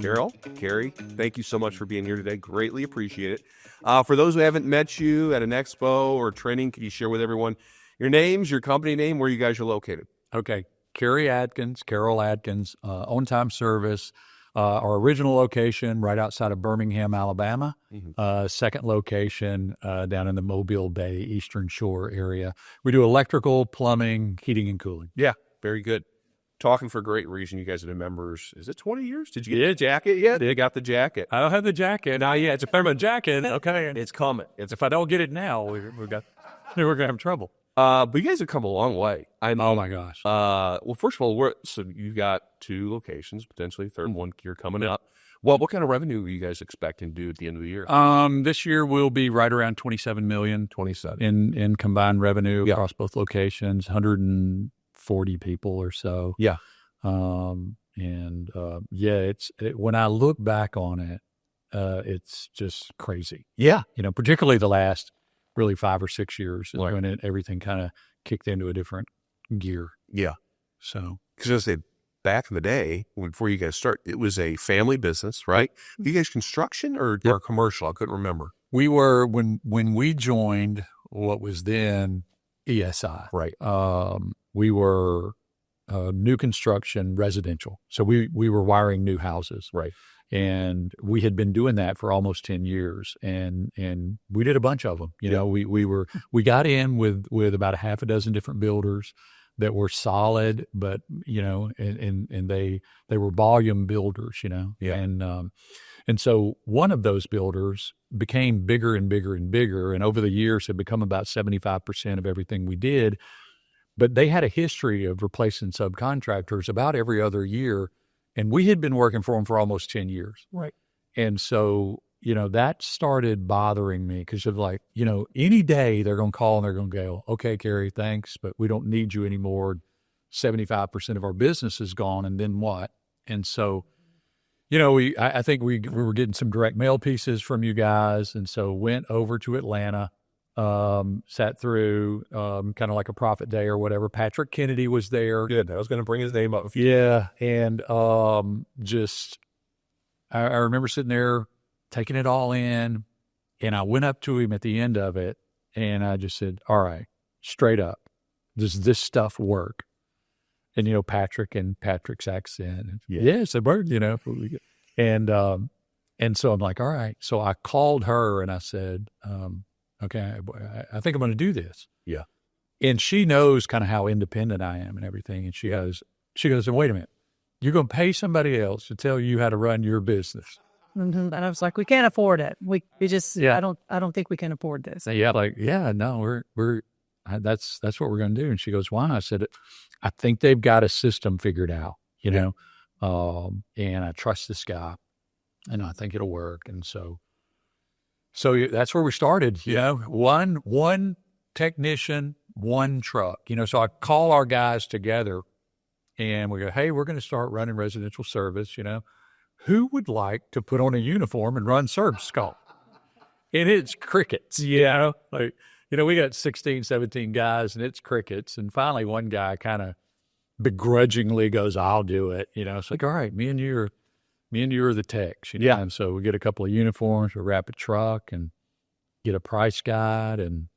Carol, Kerry, thank you so much for being here today. Greatly appreciate it. For those who haven't met you at an expo or training, can you share with everyone your names, your company name, where you guys are located? Okay. Kerry Adkins, Carol Adkins, OnTime Service. Our original location right outside of Birmingham, Alabama. Second location down in the Mobile Bay, Eastern Shore area. We do electrical, plumbing, heating, and cooling. Yeah, very good. Talking for a great reason. You guys have been members. Is it 20 years? Did you get the jacket yet? They got the jacket. I don't have the jacket. Now, yeah, it's a permanent jacket. Okay. It's coming. If I don't get it now, we're going to have trouble. But you guys have come a long way. Oh my gosh. Well, first of all, so you've got 2 locations, potentially a third one year coming up. Well, what kind of revenue are you guys expecting to do at the end of the year? This year we'll be right around $27 million. 27 in combined revenue across both locations, 140 people or so. Yeah. When I look back on it, it's just crazy. Yeah. Particularly the last really 5 or 6 years when everything kind of kicked into a different gear. Yeah. So, because I said back in the day, before you guys start, it was a family business, right? Were you guys construction or commercial? I couldn't remember. We were, when we joined what was then ESI, right? We were new construction residential. So we were wiring new houses. Right. And we had been doing that for almost 10 years, and we did a bunch of them. We got in with about a half a dozen different builders that were solid, but and they were volume builders. And so one of those builders became bigger and bigger and bigger, and over the years had become about 75% of everything we did. But they had a history of replacing subcontractors about every other year. And we had been working for them for almost 10 years. Right. And so, that started bothering me because of any day they're going to call and they're going to go, okay, Kerry, thanks, but we don't need you anymore. 75% of our business is gone. And then what? And so, I think we were getting some direct mail pieces from you guys. And so went over to Atlanta, sat through kind of like a profit day or whatever. Patrick Kennedy was there. Good. I was going to bring his name up. Yeah. And I remember sitting there taking it all in, and I went up to him at the end of it, and I just said, all right, straight up, does this stuff work? And, Patrick's accent. Yes, it worked, And so I'm like, all right. So I called her and I said, okay, I think I'm going to do this. Yeah. And she knows kind of how independent I am and everything. And she goes, wait a minute, you're going to pay somebody else to tell you how to run your business. Mm-hmm. And I was like, we can't afford it. We just, I don't think we can afford this. No, that's what we're going to do. And she goes, why? I said, I think they've got a system figured out, and I trust this guy and I think it'll work. And so that's where we started, one technician, one truck, so I call our guys together and we go, hey, we're going to start running residential service, who would like to put on a uniform and run service call? And it's crickets, we got 16, 17 guys and it's crickets. And finally one guy kind of begrudgingly goes, I'll do it. It's like, all right, me and you are the techs, And so we get a couple of uniforms, we wrap a truck and get a price guide, and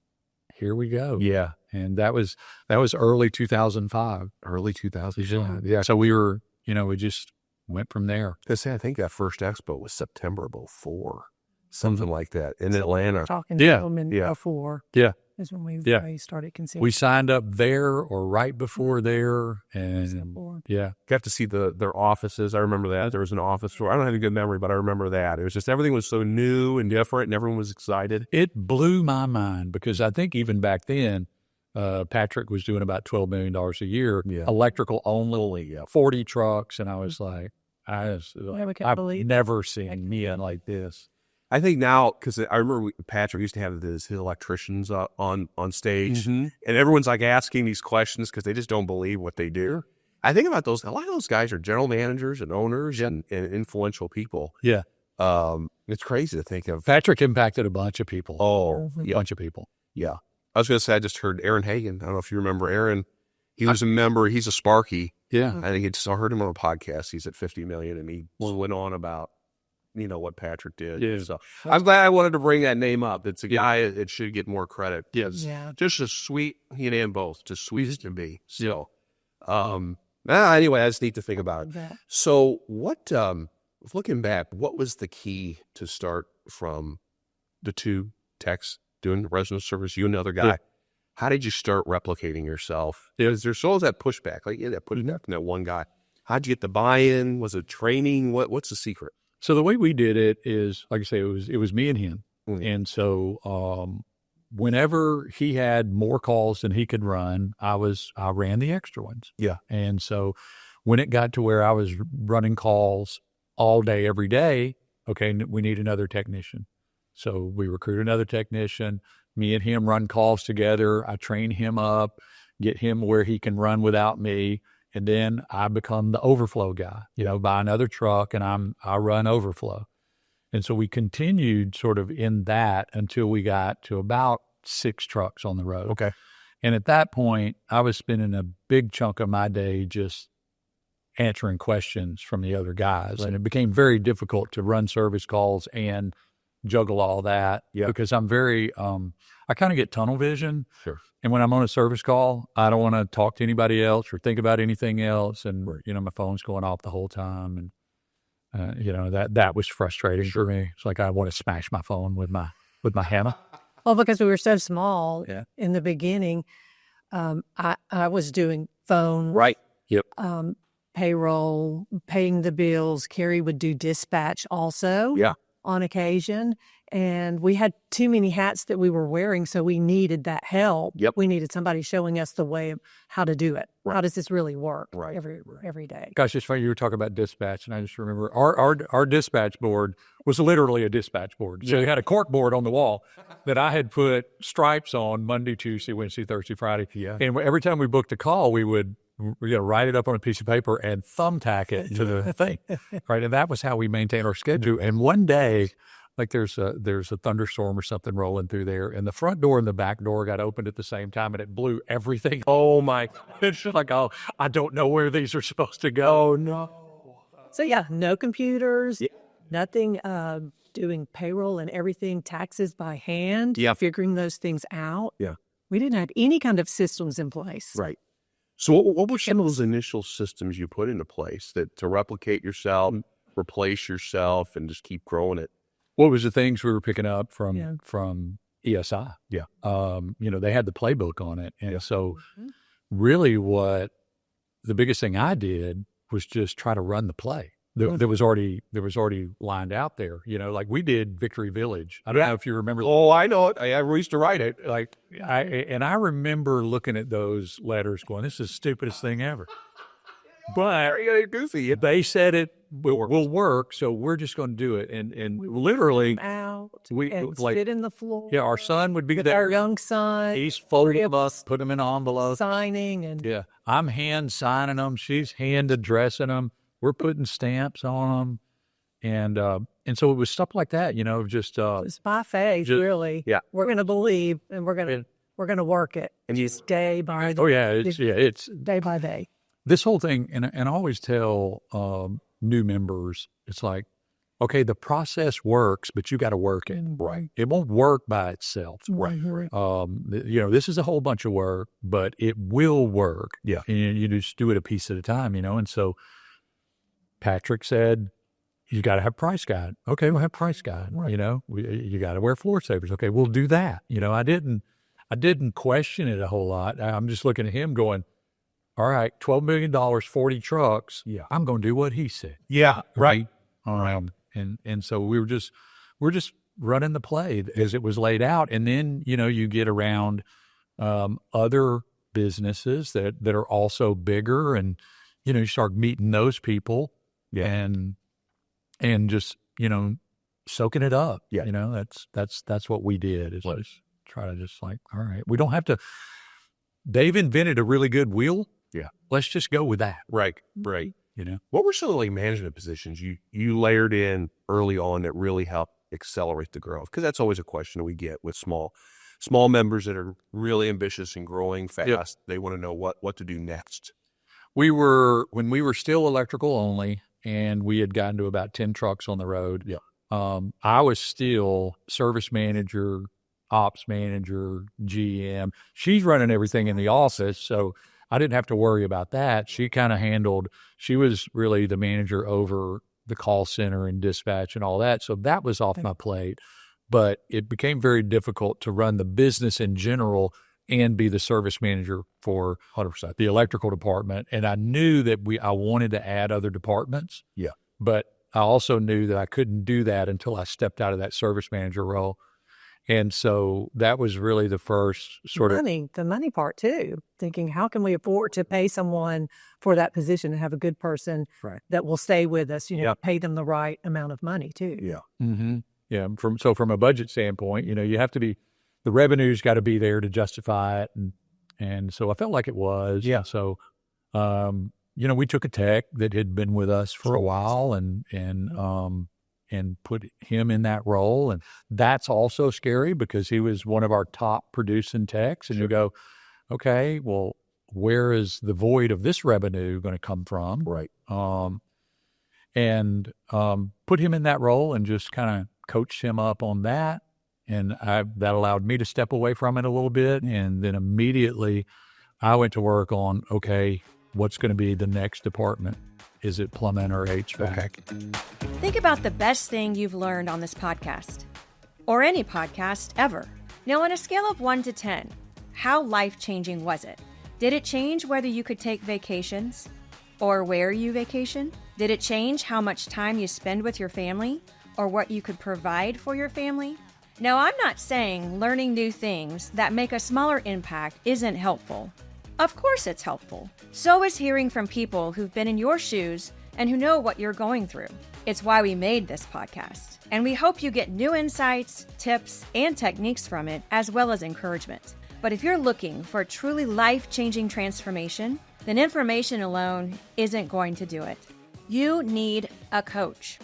here we go. Yeah. And that was early 2005. Early 2005. Yeah. So we were, we just went from there. I think that first expo was September of 2004, something like that, in Atlanta. Talking to them in 2004. Yeah. Is when we started considering. We signed up there or right before there, and got to see their offices. I remember that there was an office tour. I don't have a good memory, but I remember that it was just everything was so new and different, and everyone was excited. It blew my mind because I think even back then, Patrick was doing about $12 million a year, electrical only, 40 trucks, and I was like, I've never seen men like this. I think now, because I remember Patrick used to have his electricians on stage, and everyone's like asking these questions because they just don't believe what they do. I think about those. A lot of those guys are general managers and owners and influential people. Yeah. It's crazy to think of. Patrick impacted a bunch of people. A bunch of people. Yeah. I was going to say, I just heard Aaron Hagen. I don't know if you remember Aaron. He was a member. He's a Sparky. Yeah. I think I heard him on a podcast. He's at 50 million, and he went on about, what Patrick did. Yeah. So I'm glad I wanted to bring that name up. It's a guy that should get more credit. Yes. Yeah. Just as sweet, he and both, just sweet as can be. So, anyway, that's neat to think about. That. So what, looking back, what was the key to start from the two techs doing resident service, you and another guy? Yeah. How did you start replicating yourself? There's always that pushback, like that pushback from that one guy. How'd you get the buy-in? Was it training? What's the secret? So the way we did it is, like I say, it was me and him. Mm. And so whenever he had more calls than he could run, I ran the extra ones. Yeah. And so when it got to where I was running calls all day, every day, okay, we need another technician. So we recruit another technician. Me and him run calls together. I train him up, get him where he can run without me. And then I become the overflow guy, buy another truck and I run overflow. And so we continued sort of in that until we got to about 6 trucks on the road. Okay. And at that point, I was spending a big chunk of my day just answering questions from the other guys. Right. And it became very difficult to run service calls and juggle all that because I'm very, I kind of get tunnel vision. Sure. And when I'm on a service call, I don't want to talk to anybody else or think about anything else. And, my phone's going off the whole time. And, that was frustrating for me. It's like I want to smash my phone with my hammer. Well, because we were so small in the beginning, I was doing phone. Right. Yep. Payroll, paying the bills. Kerry would do dispatch also. Yeah. On occasion, and we had too many hats that we were wearing, so we needed that help. Yep. We needed somebody showing us the way of how to do it. Right. How does this really work? Right. Every day. Gosh, it's funny you were talking about dispatch, and I just remember our dispatch board was literally a dispatch board. So you had a cork board on the wall that I had put stripes on Monday, Tuesday, Wednesday, Thursday, Friday. Yeah. And every time we booked a call, we would write it up on a piece of paper and thumbtack it to the thing, right? And that was how we maintained our schedule. And one day, like there's a thunderstorm or something rolling through there, and the front door and the back door got opened at the same time, and it blew everything. Oh my! It's just like, I don't know where these are supposed to go. Oh no! So no computers, nothing. Doing payroll and everything, taxes by hand. Figuring those things out. Yeah, we didn't have any kind of systems in place. Right. So what were some of those initial systems you put into place to replicate yourself, replace yourself, and just keep growing it? What was the things we were picking up from ESI? Yeah. They had the playbook on it. And so really what the biggest thing I did was just try to run the play. There was already lined out there, like we did Victory Village. I don't know if you remember. Oh, I know it. I used to write it. Like I remember looking at those letters going, this is the stupidest thing ever. But goofy. They said it will work, so we're just going to do it. And we literally out and sit in the floor. Yeah, our son would be with there. Our young son. He's folding them up, put them in an envelope, signing, and I'm hand signing them. She's hand addressing them. We're putting stamps on them, and so it was stuff like that, just it's by faith, really. Yeah, we're going to believe, and we're going to work it, and you day by day. It's day by day. This whole thing, and I always tell new members, it's like, okay, the process works, but you got to work it. Right. It won't work by itself. Right. This is a whole bunch of work, but it will work. Yeah. And you just do it a piece at a time, and so Patrick said, you got to have price guide. Okay, we'll have price guide. Right. You got to wear floor savers. Okay, we'll do that. I didn't question it a whole lot. I'm just looking at him going, all right, $12 million, 40 trucks. Yeah, I'm going to do what he said. Yeah, right. And so we're just running the play as it was laid out. And then, you get around other businesses that are also bigger, and, you start meeting those people and just, soaking it up. Yeah. That's what we did is just try to just like, all right, we don't have to, they've invented a really good wheel. Yeah. Let's just go with that. Right. What were some of the management positions you layered in early on that really helped accelerate the growth? Because that's always a question we get with small members that are really ambitious and growing fast. Yep. They want to know what to do next. when we were still electrical only, and we had gotten to about 10 trucks on the road. Yeah. I was still service manager, ops manager, GM. She's running everything in the office, so I didn't have to worry about that. She was really the manager over the call center and dispatch and all that. So that was off my plate. But it became very difficult to run the business in general and be the service manager for 100% the electrical department. And I knew that I wanted to add other departments. Yeah. But I also knew that I couldn't do that until I stepped out of that service manager role. And so that was really the first the money part too, thinking how can we afford to pay someone for that position and have a good person that will stay with us, pay them the right amount of money too. Yeah. Mm-hmm. Yeah. From a budget standpoint, you have to the revenue's got to be there to justify it. And so I felt like it was. Yeah. So, we took a tech that had been with us for a while and put him in that role. And that's also scary because he was one of our top producing techs. And you go, okay, well, where is the void of this revenue going to come from? Right. Put him in that role and just kind of coached him up on that. And that allowed me to step away from it a little bit. And then immediately I went to work on, okay, what's going to be the next department? Is it plumbing or HVAC? Okay. Think about the best thing you've learned on this podcast, or any podcast ever. Now, on a scale of 1 to 10, how life-changing was it? Did it change whether you could take vacations or where you vacation? Did it change how much time you spend with your family or what you could provide for your family? Now, I'm not saying learning new things that make a smaller impact isn't helpful. Of course it's helpful. So is hearing from people who've been in your shoes and who know what you're going through. It's why we made this podcast. And we hope you get new insights, tips, and techniques from it, as well as encouragement. But if you're looking for a truly life-changing transformation, then information alone isn't going to do it. You need a coach.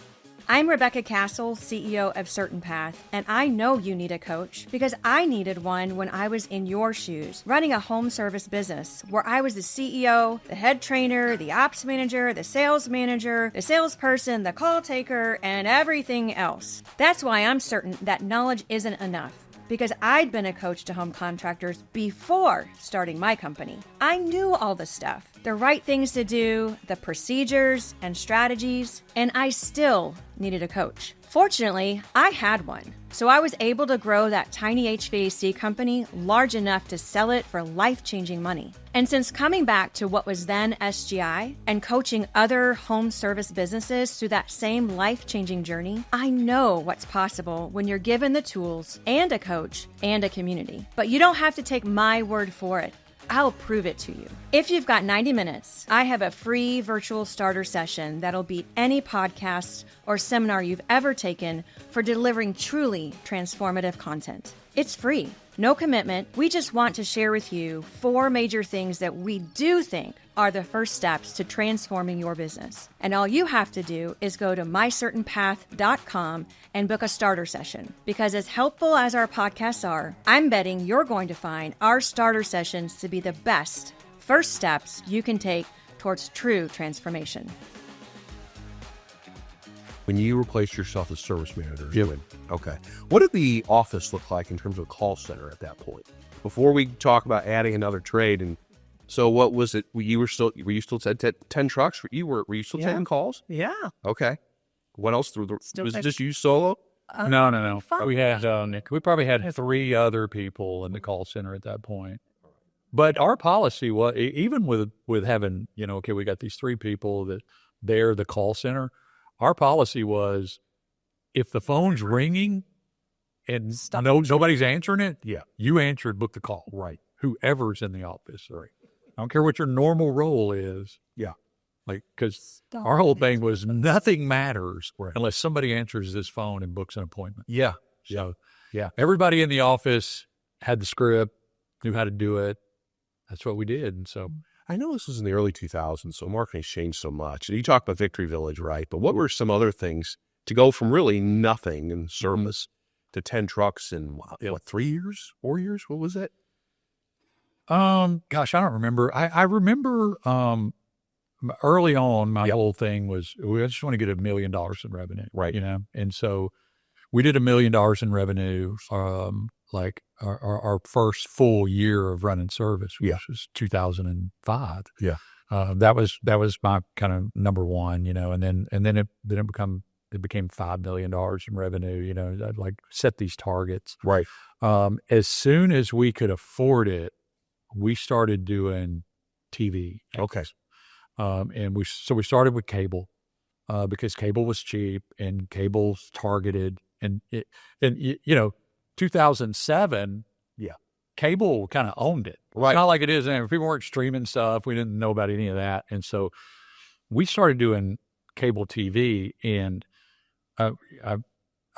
I'm Rebecca Castle, CEO of CertainPath, and I know you need a coach because I needed one when I was in your shoes, running a home service business where I was the CEO, the head trainer, the ops manager, the salesperson, the call taker, and everything else. That's why I'm certain that knowledge isn't enough, because I'd been a coach to home contractors before starting my company. I knew all the stuff, the right things to do, the procedures and strategies, and I still needed a coach. Fortunately, I had one, so I was able to grow that tiny HVAC company large enough to sell it for life-changing money. And since coming back to what was then SGI and coaching other home service businesses through that same life-changing journey, I know what's possible when you're given the tools and a coach and a community. But you don't have to take my word for it. I'll prove it to you. If you've got 90 minutes, I have a free virtual starter session that'll beat any podcast or seminar you've ever taken for delivering truly transformative content. It's free, no commitment. We just want to share with you 4 major things that we do think are the first steps to transforming your business. And all you have to do is go to mycertainpath.com and book a starter session. Because as helpful as our podcasts are, I'm betting you're going to find our starter sessions to be the best first steps you can take towards true transformation. When you replaced yourself as service manager, okay. What did the office look like in terms of a call center at that point? Before we talk about adding another trade, and so what was it? Were you still at 10 trucks? Were you still taking calls? Yeah. Okay. What else? Was it just you solo? No. We had we probably had 3 other people in the call center at that point. But our policy was, even with having, okay, we got these 3 people that they're the call center. Our policy was, if the phone's ringing and nobody's answering it, you answered, book the call. Right. Whoever's in the office. Right. I don't care what your normal role is. Yeah. Because our whole thing was nothing matters unless somebody answers this phone and books an appointment. Yeah. So, everybody in the office had the script, knew how to do it. That's what we did. And so I know this was in the early 2000s, so marketing's changed so much. You talk about Victory Village, right? But what were some other things to go from really nothing in service to 10 trucks in, 3 years, 4 years? What was it? Gosh, I don't remember. I remember early on, my whole thing was, we just want to get $1 million in revenue. Right. And so we did $1 million in revenue, like our first full year of running service, which was 2005. Yeah. That was my kind of number one, and then it became $5 million in revenue. I'd like set these targets. Right. As soon as we could afford it, we started doing TV. Okay. And we started with cable, because cable was cheap and cable's targeted, and 2007. Yeah. Cable kind of owned it. Right. It's not like it is now. People weren't streaming stuff. We didn't know about any of that. And so we started doing cable TV, and I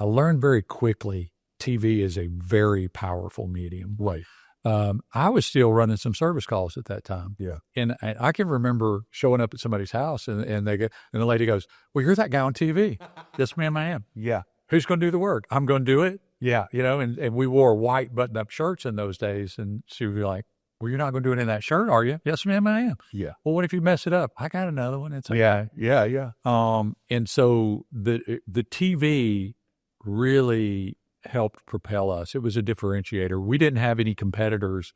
learned very quickly TV is a very powerful medium. Right. I was still running some service calls at that time. Yeah. And I can remember showing up at somebody's house, and the lady goes, "Well, you're that guy on TV." "Yes, ma'am, I am." Yeah. "Who's going to do the work?" "I'm going to do it." Yeah. And we wore white button-up shirts in those days. And she would be like, "Well, you're not going to do it in that shirt, are you?" "Yes, ma'am, I am." Yeah. "Well, what if you mess it up?" "I got another one." It's like, Yeah. and so the TV really helped propel us. It was a differentiator. We didn't have any competitors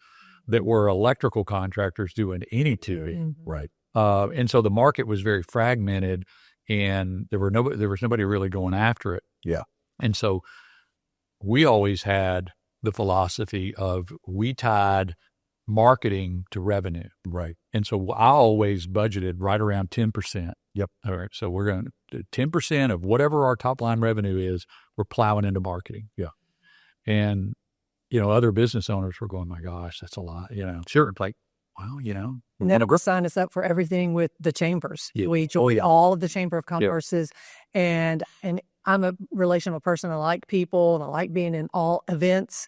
that were electrical contractors doing any TV. Mm-hmm. Right. And so the market was very fragmented, and there was nobody really going after it. Yeah. And so we always had the philosophy of, we tied marketing to revenue. Right. And so I always budgeted right around 10%. Yep. All right. So we're going to 10% of whatever our top line revenue is, we're plowing into marketing. Yeah. And, other business owners were going, "My gosh, that's a lot." Sure. It's like, well, And then we'll sign us up for everything with the chambers. Yeah. We join all of the Chamber of Commerce's, and I'm a relational person. I like people, and I like being in all events,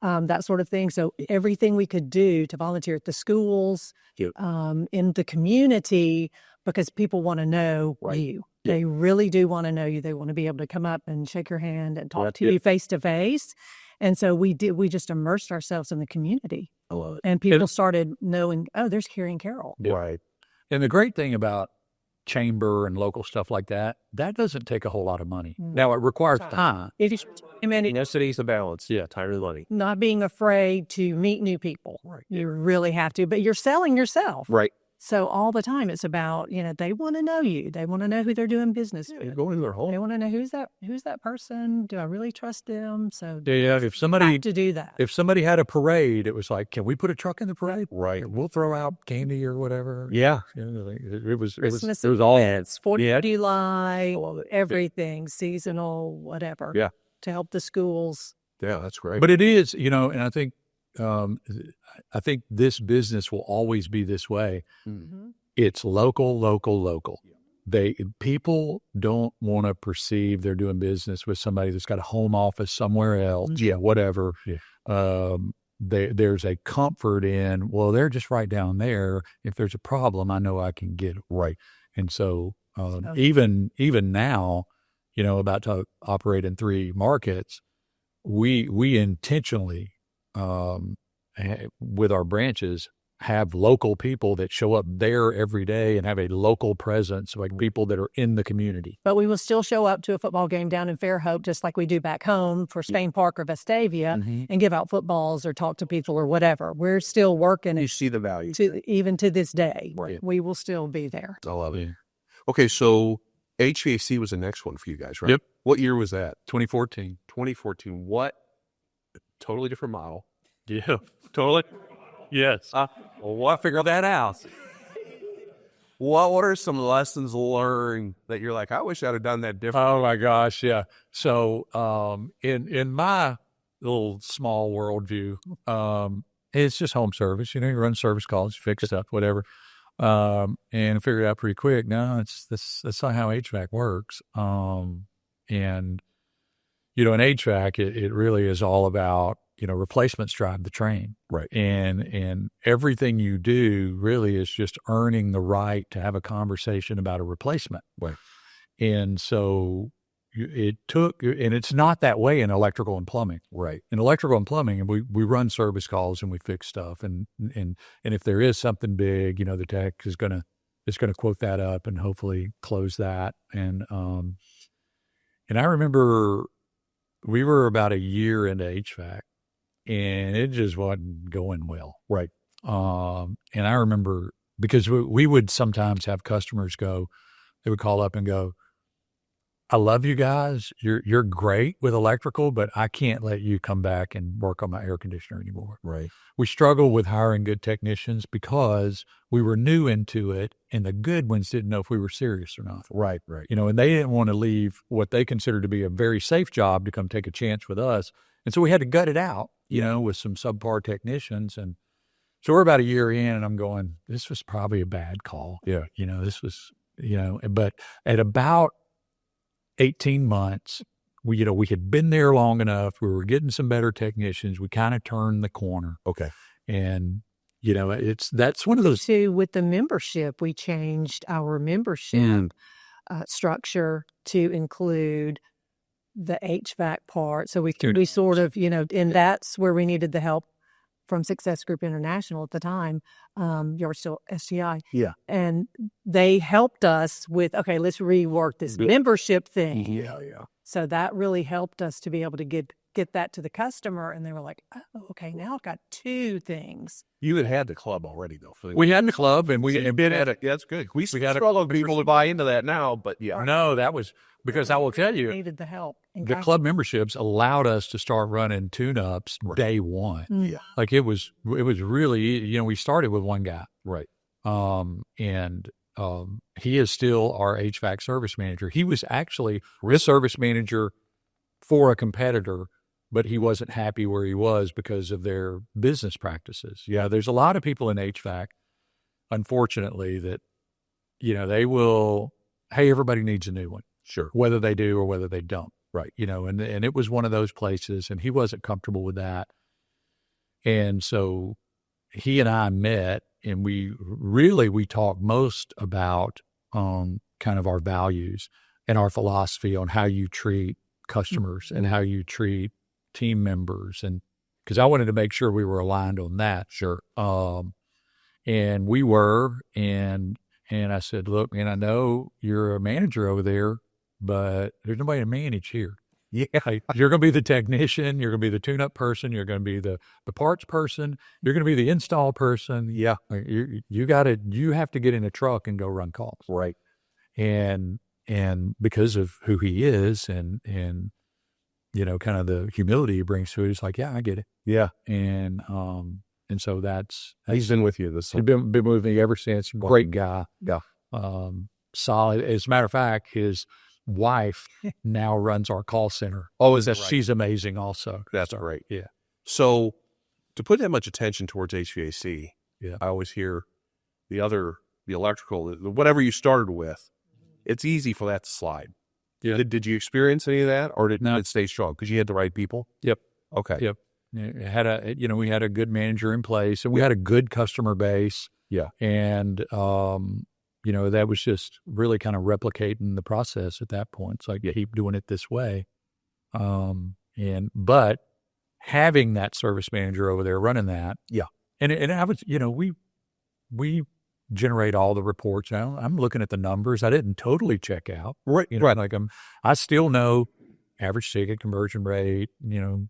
that sort of thing. So everything we could do to volunteer at the schools, in the community, because people want to know you. Yeah. They really do want to know you. They want to be able to come up and shake your hand and talk to you face to face. And so we just immersed ourselves in the community. I love it. And people started knowing, oh, there's Kerry and Carol. Yeah. Right. And the great thing about chamber and local stuff like that doesn't take a whole lot of money. Now, it requires time. It is, Necessity is the balance. Yeah. Time and money. not being afraid to meet new people. Right. You really have to, but you're selling yourself. Right. So all the time it's about, they want to know you. They want to know who they're doing business You're with. going in their They home. want to know who's that person? Do I really trust them? So Yeah. If you somebody have to do that. If somebody had a parade, it was like, "Can we put a truck in the parade? Right. We'll throw out candy or whatever." Yeah. It was Christmas all events, 4th of July, I love it. everything, seasonal, whatever. Yeah. To help the schools. Yeah. That's great. But it is, and I think this business will always be this way. Mm-hmm. It's local. People don't want to perceive they're doing business with somebody that's got a home office somewhere else. Yeah. Whatever. Yeah. There's a comfort in, well, they're just right down there. If there's a problem, I know I can get it. Right. And so even now, about to operate in 3 markets, we intentionally, with our branches, have local people that show up there every day and have a local presence, like people that are in the community. But we will still show up to a football game down in Fairhope, just like we do back home for Spain Park or Vestavia, and give out footballs or talk to people or whatever. We're still working You see the value. even to this day. Right. We will still be there. I love it. Yeah. Okay. So HVAC was the next one for you guys, right? Yep. What year was that? 2014. 2014. What? Totally different model. Yeah, totally. Yes. Well, I figured that out. What are some lessons learned that you're like, I wish I'd have done that different? Oh my gosh, yeah. So in my little small worldview, it's just home service. You run service calls, fix stuff, whatever. And I figured out pretty quick. No, that's not how HVAC works. And in HVAC, it really is all about replacements drive the train. Right. And everything you do really is just earning the right to have a conversation about a replacement. Right. And so it took, and it's not that way in electrical and plumbing. Right. In electrical and plumbing, we run service calls and we fix stuff. And if there is something big, the tech is going just going to quote that up and hopefully close that. And I remember we were about a year into HVAC, and it just wasn't going well. Right. And I remember because we would sometimes have customers they would call up and go, I love you guys. You're great with electrical, but I can't let you come back and work on my air conditioner anymore. Right. We struggle with hiring good technicians because we were new into it, and the good ones didn't know if we were serious or not. Right. Right. And they didn't want to leave what they considered to be a very safe job to come take a chance with us. And so we had to gut it out, with some subpar technicians. And so we're about a year in, and I'm going, this was probably a bad call. Yeah. This was, but at about 18 months, we had been there long enough. We were getting some better technicians. We kind of turned the corner. Okay. And, that's one of those. With the membership, we changed our membership structure to include the HVAC part. So we sort of, and that's where we needed the help from Success Group International at the time. You were still SGI. Yeah. And they helped us with, okay, let's rework this membership thing. Yeah. So that really helped us to be able to get that to the customer. And they were like, oh, okay, now I've got two things. You had the club already, though. We had the club, and that's good. We struggle with people to buy into that now, but yeah. No, that was because I will tell you, needed the help. The club memberships allowed us to start running tune-ups day one. Mm. Yeah. Like it was really, we started with one guy. Right. And he is still our HVAC service manager. He was actually a service manager for a competitor, but he wasn't happy where he was because of their business practices. Yeah, there's a lot of people in HVAC, unfortunately, that, they will, hey, everybody needs a new one. Sure. Whether they do or whether they don't. Right. And it was one of those places, and he wasn't comfortable with that. And so he and I met, and we talked most about kind of our values and our philosophy on how you treat customers and how you treat team members. And because I wanted to make sure we were aligned on that. Sure. And we were, and I said, look, man, I know you're a manager over there, but there's nobody to manage here. Yeah. You're going to be the technician. You're going to be the tune-up person. You're going to be the parts person. You're going to be the install person. Yeah. You have to get in a truck and go run calls. Right. And because of who he is and kind of the humility he brings to it, it's like, yeah, I get it. Yeah. And so that's he's been with you this he's been with me ever since. Great guy. Yeah. Solid. As a matter of fact, his wife now runs our call center. Oh, is that right? She's amazing also. That's great. Yeah. So to put that much attention towards HVAC, yeah, I always hear the electrical, whatever you started with, it's easy for that to slide. Yeah. Did you experience any of that, or did it stay strong because you had the right people? Yep. Okay. Yep. We had a good manager in place, and we had a good customer base. Yeah. And, that was just really kind of replicating the process at that point. It's like, keep doing it this way. But having that service manager over there running that. Yeah. And I was, we generate all the reports. I'm looking at the numbers. I didn't totally check out. Right. Right. Like I still know average ticket, conversion rate,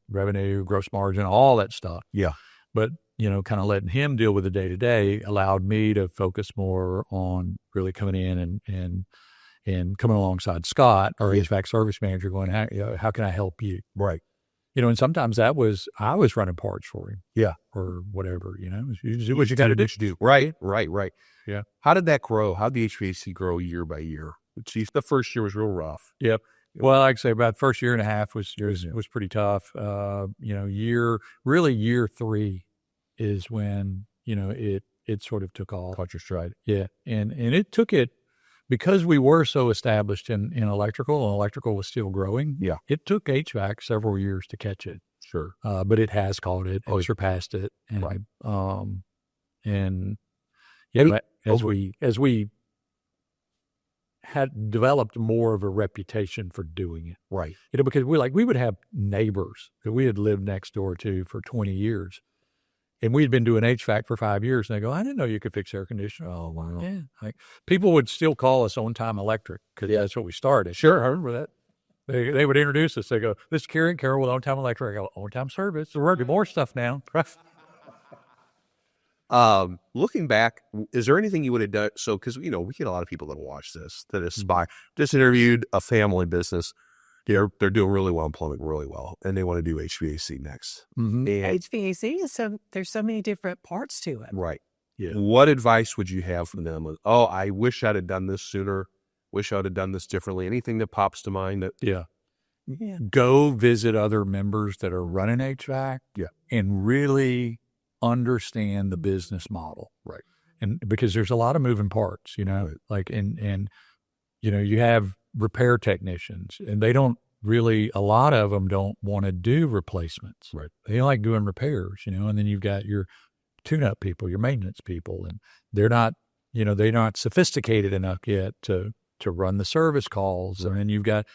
revenue, gross margin, all that stuff. Yeah. But, kind of letting him deal with the day-to-day allowed me to focus more on really coming in and coming alongside Scott, our HVAC service manager, going, how can I help you? Right. And sometimes I was running parts for him. Yeah. Or whatever, you do what you got to do. Right. Right. Yeah. How did that grow? How did the HVAC grow year by year? Geez, the first year was real rough. Yep. Well, like I say, about the first year and a half was pretty tough. Year 3 is when, it sort of took off. Caught your stride. Yeah. And it took it, because we were so established in electrical, and electrical was still growing. Yeah. It took HVAC several years to catch it. Sure. But it has caught it. It surpassed it. And, right. As we had developed more of a reputation for doing it. Right. Because we would have neighbors that we had lived next door to for 20 years. And we'd been doing HVAC for 5 years. And they go, I didn't know you could fix air conditioning. Oh, wow. Yeah. Like, people would still call us OnTime Electric because that's what we started. Sure. I remember that. They would introduce us. They go, this is Carrie and Carol with OnTime Electric. I go, OnTime Service. So we're doing more stuff now. Looking back, is there anything you would have done? So, because, we get a lot of people that watch this, that aspire. Just interviewed a family business. They're doing really well in plumbing, really well, and they want to do HVAC next. And, HVAC is there's so many different parts to it. Right. Yeah. What advice would you have for them? Oh, I wish I'd have done this sooner. Wish I'd have done this differently. Anything that pops to mind that? Yeah. Go visit other members that are running HVAC. Yeah. And really understand the business model. Right. And because there's a lot of moving parts, like, and you have repair technicians, and they don't really, a lot of them don't want to do replacements. Right. They like doing repairs, and then you've got your tune-up people, your maintenance people, and they're not sophisticated enough yet to run the service calls. Right. And then you've got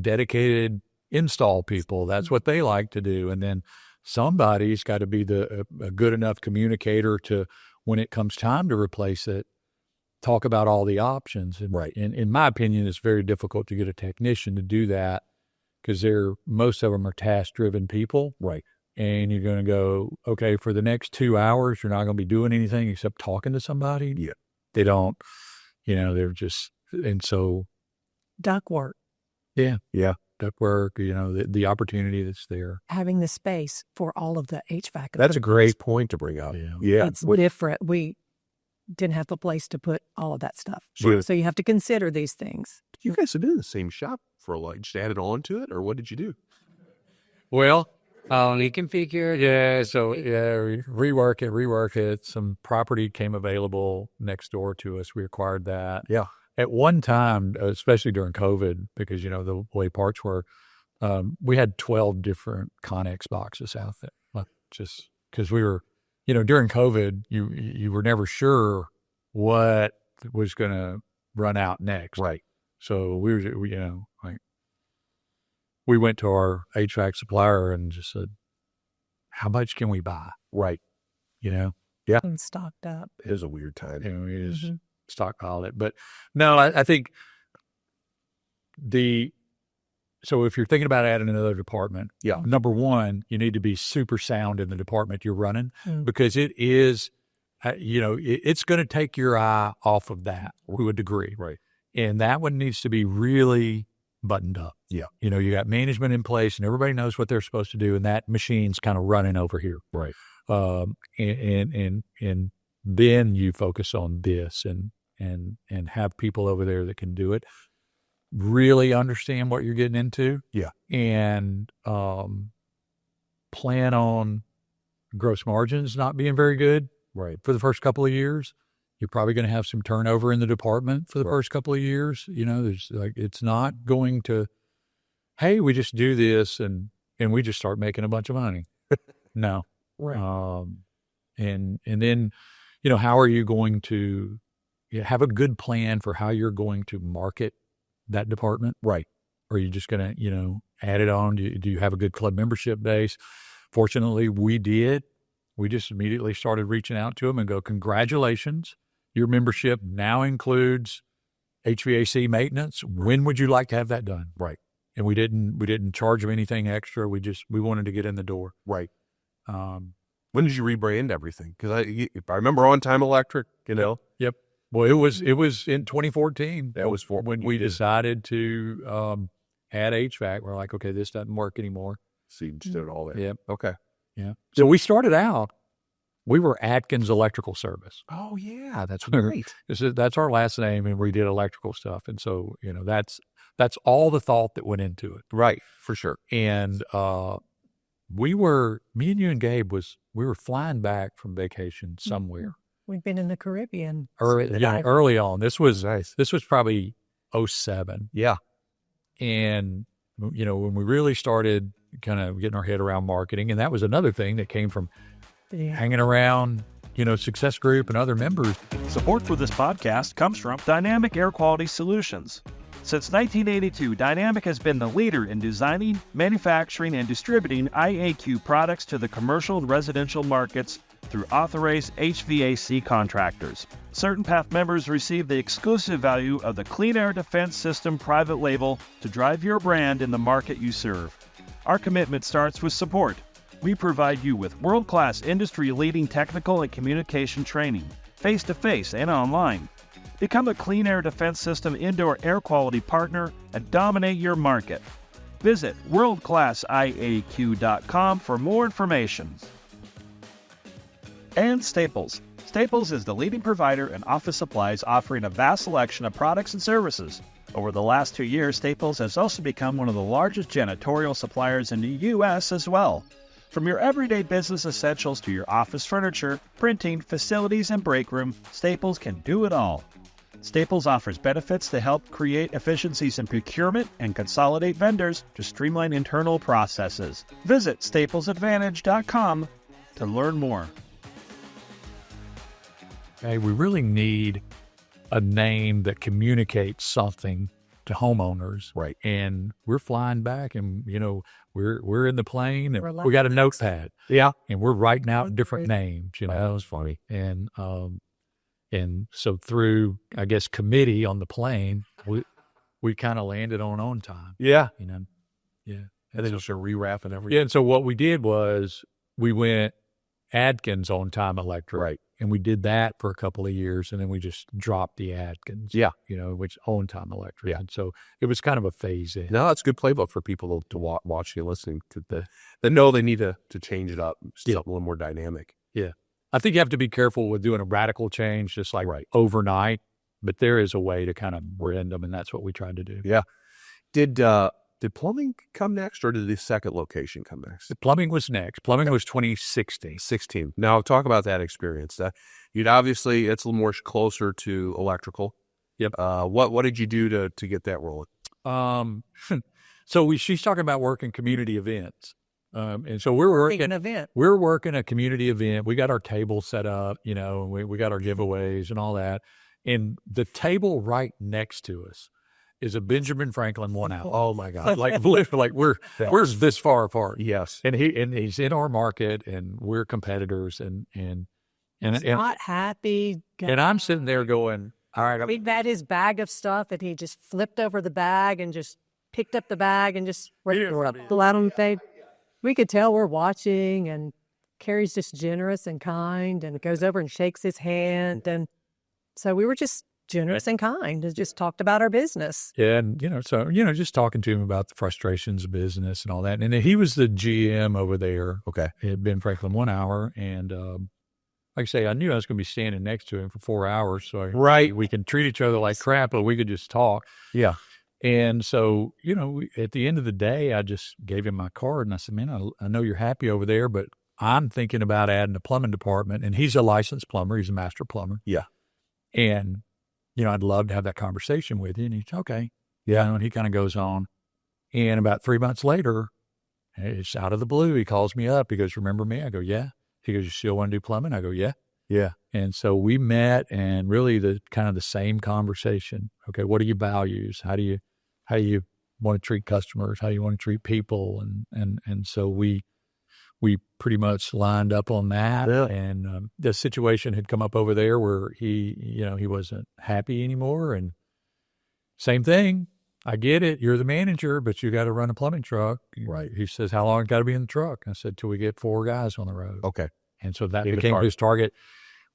dedicated install people. That's what they like to do. And then somebody's got to be a good enough communicator to, when it comes time to replace it, talk about all the options. And, and in my opinion, it's very difficult to get a technician to do that because most of them are task-driven people. Right. And you're going to go, okay, for the next 2 hours, you're not going to be doing anything except talking to somebody. Yeah. They don't, they're just, and so. Duct work. Yeah. Yeah. Duct work, the opportunity that's there. Having the space for all of the HVAC. That's a great point to bring up. Yeah. It's different. We didn't have a place to put all of that stuff. Sure. So you have to consider these things. You guys have been in the same shop for just added on to it, or what did you do? Well, we configured, so rework it. Some property came available next door to us. We acquired that. Yeah. At one time, especially during COVID, because, the way parts were, we had 12 different Connex boxes out there. Just because we were, during COVID, you were never sure what was going to run out next. Right. So we went to our HVAC supplier and just said, how much can we buy? Right. Yeah. And stocked up. It was a weird time. We just stockpiled it. But no, I think so if you're thinking about adding another department, number one, you need to be super sound in the department you're running because it is, it's going to take your eye off of that to a degree. Right. And that one needs to be really buttoned up. Yeah. You got management in place and everybody knows what they're supposed to do. And that machine's kind of running over here. Right. And then you focus on this and have people over there that can do it. Really understand what you're getting into. Yeah. And plan on gross margins not being very good. Right. For the first couple of years. You're probably going to have some turnover in the department for the first couple of years. There's it's not going to, hey, we just do this and we just start making a bunch of money. No. Right. And then, how are you going to have a good plan for how you're going to market that department? Right. Or are you just going to, add it on? Do you have a good club membership base? Fortunately, we did. We just immediately started reaching out to them and go, congratulations. Your membership now includes HVAC maintenance. When would you like to have that done? Right. And we didn't charge them anything extra. We wanted to get in the door. Right. When did you rebrand everything? Because I remember OnTime Electric, Yep. Well, it was in 2014. That was when we decided to add HVAC. We're like, okay, this doesn't work anymore. So you just did all that. Yep. Okay. Yeah. So we started out. We were Adkins Electrical Service. Oh yeah, that's great. That's our last name, and we did electrical stuff. And so that's all the thought that went into it. Right, for sure. And me and you and Gabe we were flying back from vacation somewhere. We've been in the Caribbean early on. This was nice. This was probably 2007. Yeah, and when we really started kind of getting our head around marketing, and that was another thing that came from. Hanging around, Success Group and other members. Support for this podcast comes from Dynamic Air Quality Solutions. Since 1982, Dynamic has been the leader in designing, manufacturing, and distributing IAQ products to the commercial and residential markets through authorized HVAC contractors. CertainPath members receive the exclusive value of the Clean Air Defense System private label to drive your brand in the market you serve. Our commitment starts with support. We provide you with world-class industry-leading technical and communication training, face-to-face and online. Become a Clean Air Defense System indoor air quality partner and dominate your market. Visit worldclassiaq.com for more information. And Staples. Staples is the leading provider in office supplies, offering a vast selection of products and services. Over the last 2 years, Staples has also become one of the largest janitorial suppliers in the U.S. as well. From your everyday business essentials to your office furniture, printing, facilities, and break room, Staples can do it all. Staples offers benefits to help create efficiencies in procurement and consolidate vendors to streamline internal processes. Visit staplesadvantage.com to learn more. Okay, we really need a name that communicates something to homeowners. Right. And we're flying back and, we're in the plane and We're we got a notepad. Yeah. And we're writing out different names, That was funny. And so through, I guess, committee on the plane, we kind of landed on time. Yeah. Yeah. And then just a rewrap and everything. Yeah. And so what we did was we went Adkins OnTime Electric. Right. And we did that for a couple of years, and then we just dropped the Adkins. Yeah. Which OnTime Electric. Yeah. And so it was kind of a phase in. No, that's a good playbook for people to watch you listening to they know they need to change it up, something a little more dynamic. Yeah. I think you have to be careful with doing a radical change, just like overnight, but there is a way to kind of blend them, and that's what we tried to do. Yeah. Did plumbing come next, or did the second location come next? The plumbing was next. Plumbing was 2016. 16. Now talk about that experience. You'd obviously, it's a little more closer to electrical. Yep. What did you do to get that rolling? So she's talking about working community events. And so we're working an event. We're working a community event. We got our table set up, and we got our giveaways and all that. And the table right next to us is a Benjamin Franklin 1 out. Oh my God. Like we're this far apart. Yes. And he's in our market, and we're competitors, and not happy. And I'm sitting there going, all right. We had his bag of stuff, and he just flipped over the bag and just picked up the bag and just let him pay. We could tell we're watching, and Kerry's just generous and kind, and goes over and shakes his hand, and so we were just generous and kind and just talked about our business. Yeah, and just talking to him about the frustrations of business and all that. And he was the GM over there. Okay. It had been Franklin 1 hour, and like I say, I knew I was going to be standing next to him for 4 hours, so we can treat each other like crap, but we could just talk. Yeah. And so, at the end of the day, I just gave him my card, and I said, man, I know you're happy over there, but I'm thinking about adding a plumbing department. And he's a licensed plumber. He's a master plumber. Yeah. And, I'd love to have that conversation with you. And he's okay. Yeah. And he kind of goes on. And about 3 months later, it's out of the blue. He calls me up. He goes, remember me? I go, yeah. He goes, you still want to do plumbing? I go, yeah. Yeah. And so we met, and really the same conversation. Okay. What are your values? How do you want to treat customers? How do you want to treat people? And so we pretty much lined up on that. Yeah. And the situation had come up over there where he wasn't happy anymore. And same thing. I get it. You're the manager, but you got to run a plumbing truck. Right. He says, how long got to be in the truck? I said, till we get 4 guys on the road. Okay. And so that became his target.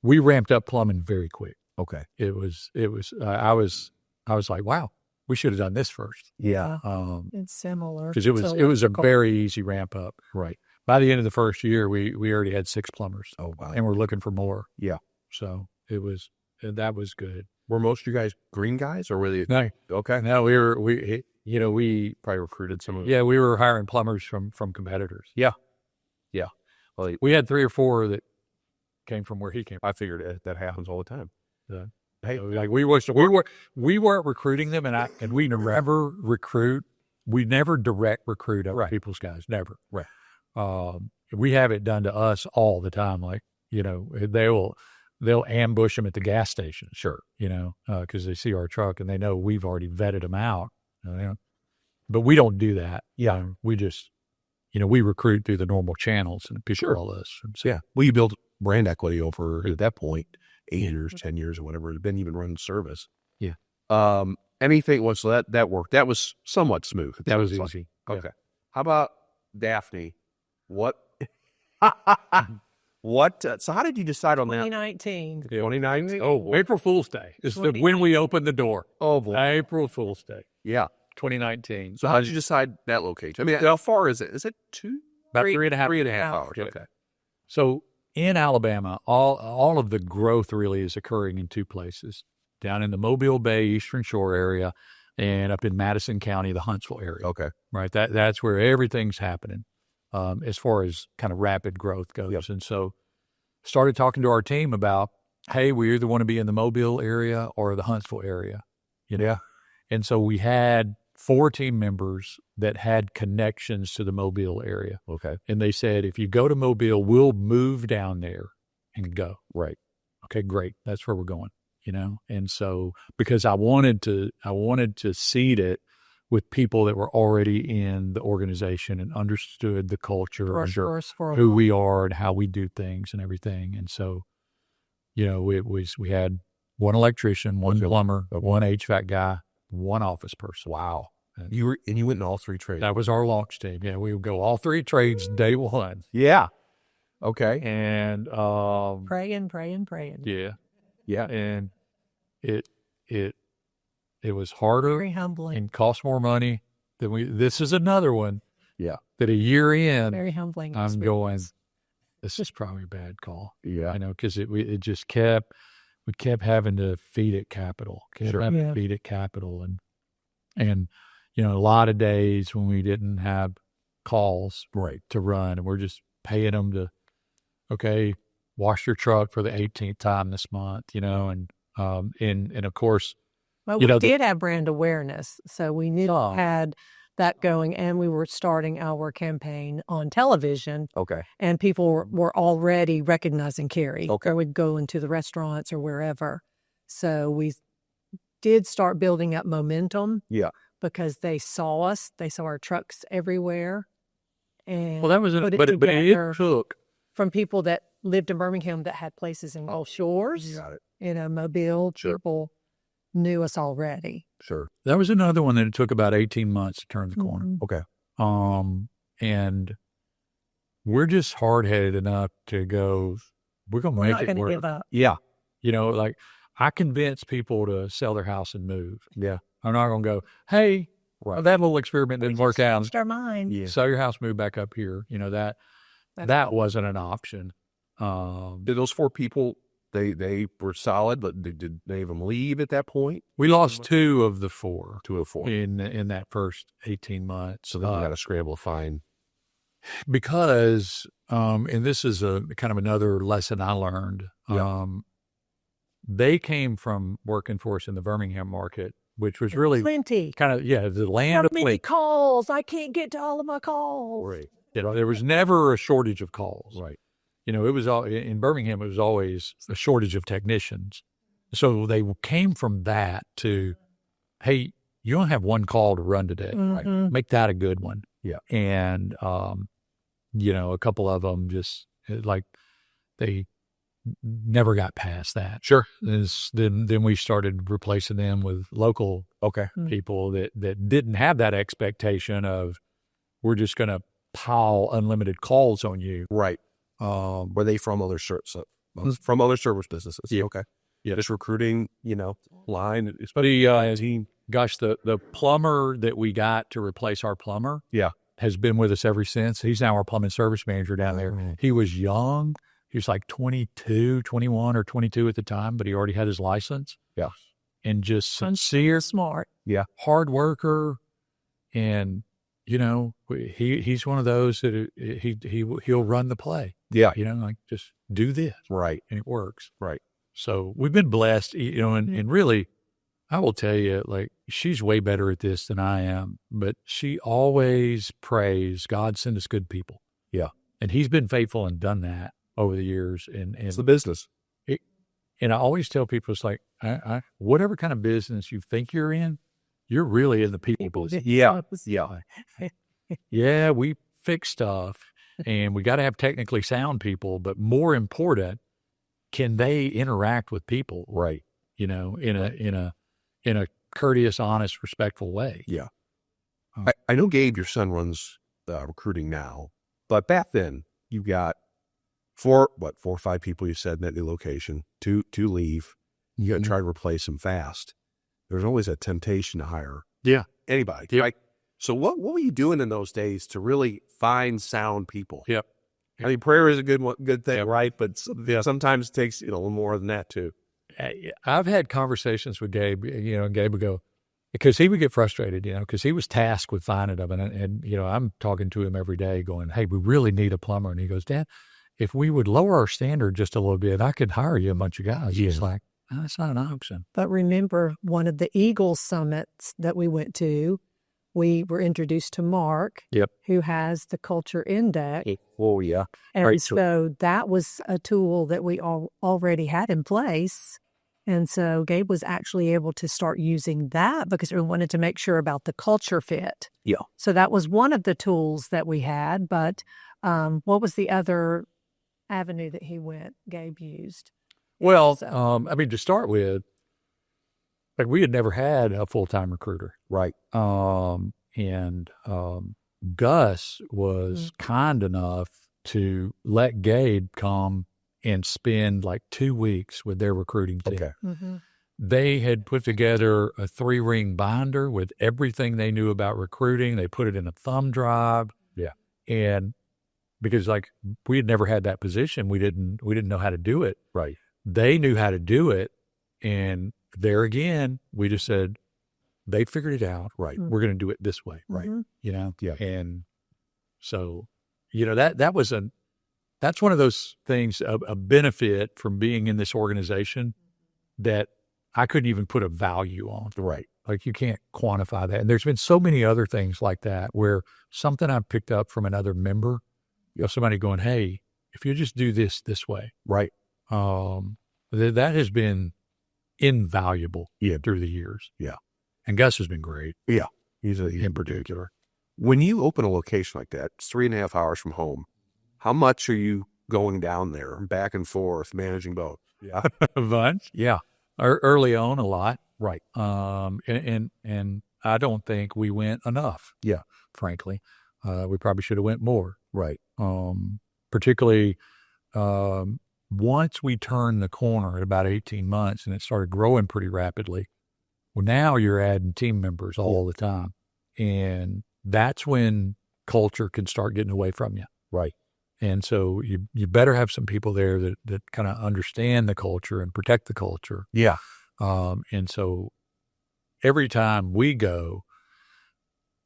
We ramped up plumbing very quick. Okay. It was, I was like, wow, we should have done this first. Yeah. It's similar. Because it was a very easy ramp up. Right. By the end of the first year, we already had 6 plumbers. Oh, wow. And we're looking for more. Yeah. So that was good. Were most of you guys green guys, or were they? No. Okay. No, we Probably recruited some of them. Yeah, we were hiring plumbers from competitors. Yeah. Yeah. Well, We had 3 or 4 that came from where he came from. I figured that happens all the time. Hey, like we weren't recruiting them, and we never recruit. We never direct recruit other people's guys. Never. Right. We have it done to us all the time. Like, they'll ambush them at the gas station. Sure. Because they see our truck and they know we've already vetted them out. But we don't do that. Yeah. We just, we recruit through the normal channels, and people call us. And so, Yeah. Well, you build brand equity over at that point, 8 years, 10 years, or whatever. It's been even running service. Yeah. Anything was so that worked. That was somewhat smooth. That was easy. Okay. Yeah. How about Daphne? What? What? So how did you decide on that? 2019. 2019. Oh, April Fool's Day is when we opened the door. Oh boy. April Fool's Day, Yeah. 2019. So how did you decide that location? I mean, how far is it? Is it About 3.5 hours? Okay. So in Alabama, all of the growth really is occurring in two places: down in the Mobile Bay, Eastern Shore area, and up in Madison County, the Huntsville area. Okay. Right. That's where everything's happening, as far as kind of rapid growth goes. Yep. And so started talking to our team about, hey, we either want to be in the Mobile area or the Huntsville area, Yeah. And so we had 4 team members that had connections to the Mobile area. Okay. And they said, if you go to Mobile, we'll move down there and go. Right. Okay, great. That's where we're going, And so, because I wanted to seed it with people that were already in the organization and understood the culture, and who we are and how we do things and everything. And so, we had one electrician, one plumber, one HVAC guy, one office person. Wow. You went in all 3 trades. That was our launch team. Yeah, we would go all 3 trades day one. Yeah. Okay. And Praying. yeah. Yeah. And it was harder Very humbling. and cost more money than this is another one. Yeah. That a year in, Very humbling. I'm experience. going, this is probably a bad call. Yeah. Because it just we kept having to feed it capital, feed it capital. And a lot of days when we didn't have calls to run, and we're just paying them to, okay, wash your truck for the 18th time this month, and of course, well, we did have brand awareness, so we knew had that going, and we were starting our campaign on television. Okay. And people were already recognizing Kerry. Okay. Or we'd go into the restaurants or wherever. So we did start building up momentum. Yeah. Because they saw us, they saw our trucks everywhere. And well, that was put but together it took from people that lived in Birmingham that had places in Gulf Shores. Got it. Mobile. Sure. People knew us already. Sure. That was another one that it took about 18 months to turn the corner. Mm-hmm. Okay. And we're just hard-headed enough to go, we're going to make it work. Give up. Yeah. Like I convince people to sell their house and move. Yeah. I'm not going to go, hey, that little experiment didn't work out. Changed our mind. Yeah. Sell your house, move back up here. That wasn't an option. Did those 4 people, they were solid, but did any of them leave at that point? We lost 2 of the 4. 2 of 4. In that first 18 months. So then you got to scramble to find. Because, and this is a kind of another lesson I learned. They came from working for us in the Birmingham market, which was really plenty. kind of, the land How of many plenty. calls? I can't get to all of my calls. Right. There was never a shortage of calls. Right. It was all in Birmingham. It was always a shortage of technicians. So they came from that to, hey, you don't have one call to run today. Right? Make that a good one. Yeah. And, a couple of them just they never got past that. Sure. Then we started replacing them with local people that didn't have that expectation of, we're just going to pile unlimited calls on you. Right. Were they from other service businesses? Yeah. Okay. Yeah. Just recruiting, line. The plumber that we got to replace our plumber has been with us ever since. He's now our plumbing service manager down there. He was young. He was like 21 or 22 at the time, but he already had his license. Yeah. And just sincere, smart. Yeah. Hard worker. And, he's one of those that he'll run the play. Yeah. Just do this. Right. And it works. Right. So we've been blessed, and really, I will tell you, she's way better at this than I am, but she always prays, God, send us good people. Yeah. And he's been faithful and done that over the years. And it's the business. And I always tell people, it's like, whatever kind of business you think you're in, you're really in the people business. Yeah. Yeah. Yeah, we fix stuff. And we got to have technically sound people, but more important, can they interact with people? Right. In a courteous, honest, respectful way. Yeah. I know, Gabe, your son runs recruiting now, but back then you got four or five people you said in that new location, two leave. You got to try to replace them fast. There's always a temptation to hire anybody. Yep. Right? So what were you doing in those days to really find sound people? Yep. I mean, prayer is a good thing, right? But sometimes it takes a little more than that too. I've had conversations with Gabe, and Gabe would go, because he would get frustrated, because he was tasked with finding them. And I'm talking to him every day going, hey, we really need a plumber. And he goes, Dad, if we would lower our standard just a little bit, I could hire you a bunch of guys. Yeah. He's like, no, that's not an option. But remember, one of the Eagles summits that we went to, we were introduced to Mark, who has the Culture Index. Oh, yeah. And right. so that was a tool that we already had in place. And so Gabe was actually able to start using that because we wanted to make sure about the culture fit. Yeah. So that was one of the tools that we had. But what was the other avenue that Gabe used? Well, to start with, we had never had a full-time recruiter. Right. And Gus was kind enough to let Gabe come and spend 2 weeks with their recruiting team. Okay. Mm-hmm. They had put together a 3-ring binder with everything they knew about recruiting. They put it in a thumb drive. Yeah. And because we had never had that position, we didn't know how to do it. Right. They knew how to do it. And there again, we just said, they figured it out. Right. We're going to do it this way. Right. Mm-hmm. Yeah. And so, that's one of those things, a benefit from being in this organization that I couldn't even put a value on. Right. You can't quantify that. And there's been so many other things like that where something I picked up from another member, somebody going, hey, if you just do this way. Right. That has been invaluable through the years. Yeah. And Gus has been great. Yeah. He's in particular. When you open a location like that, it's 3.5 hours from home. How much are you going down there, back and forth, managing both? Yeah. A bunch. Yeah. Early on, a lot. Right. And I don't think we went enough. Yeah. Frankly. We probably should have went more. Right. Particularly, once we turned the corner at about 18 months and it started growing pretty rapidly, well, now you're adding team members all the time. And that's when culture can start getting away from you. Right. And so you better have some people there that kind of understand the culture and protect the culture. Yeah. And so every time we go,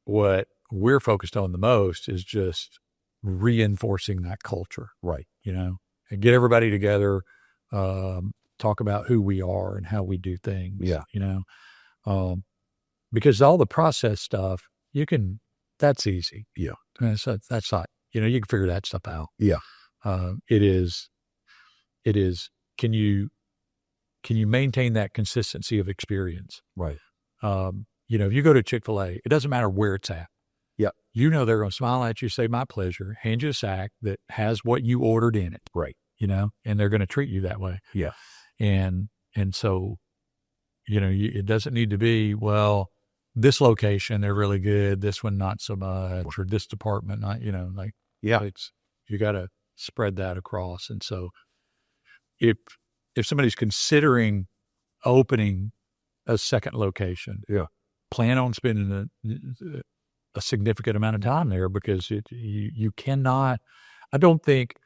what we're focused on the most is just reinforcing that culture. Right. And get everybody together, talk about who we are and how we do things. Yeah. Because all the process stuff, that's easy. Yeah. That's not, you can figure that stuff out. Yeah. It is, can you maintain that consistency of experience? Right. If you go to Chick-fil-A, it doesn't matter where it's at. Yeah. They're going to smile at you, say, my pleasure, hand you a sack that has what you ordered in it. Right. And they're going to treat you that way. Yeah. And so, it doesn't need to be, well, this location, they're really good. This one, not so much, or this department, not, you got to spread that across. And so if somebody's considering opening a second location, plan on spending a significant amount of time there because you cannot, I don't think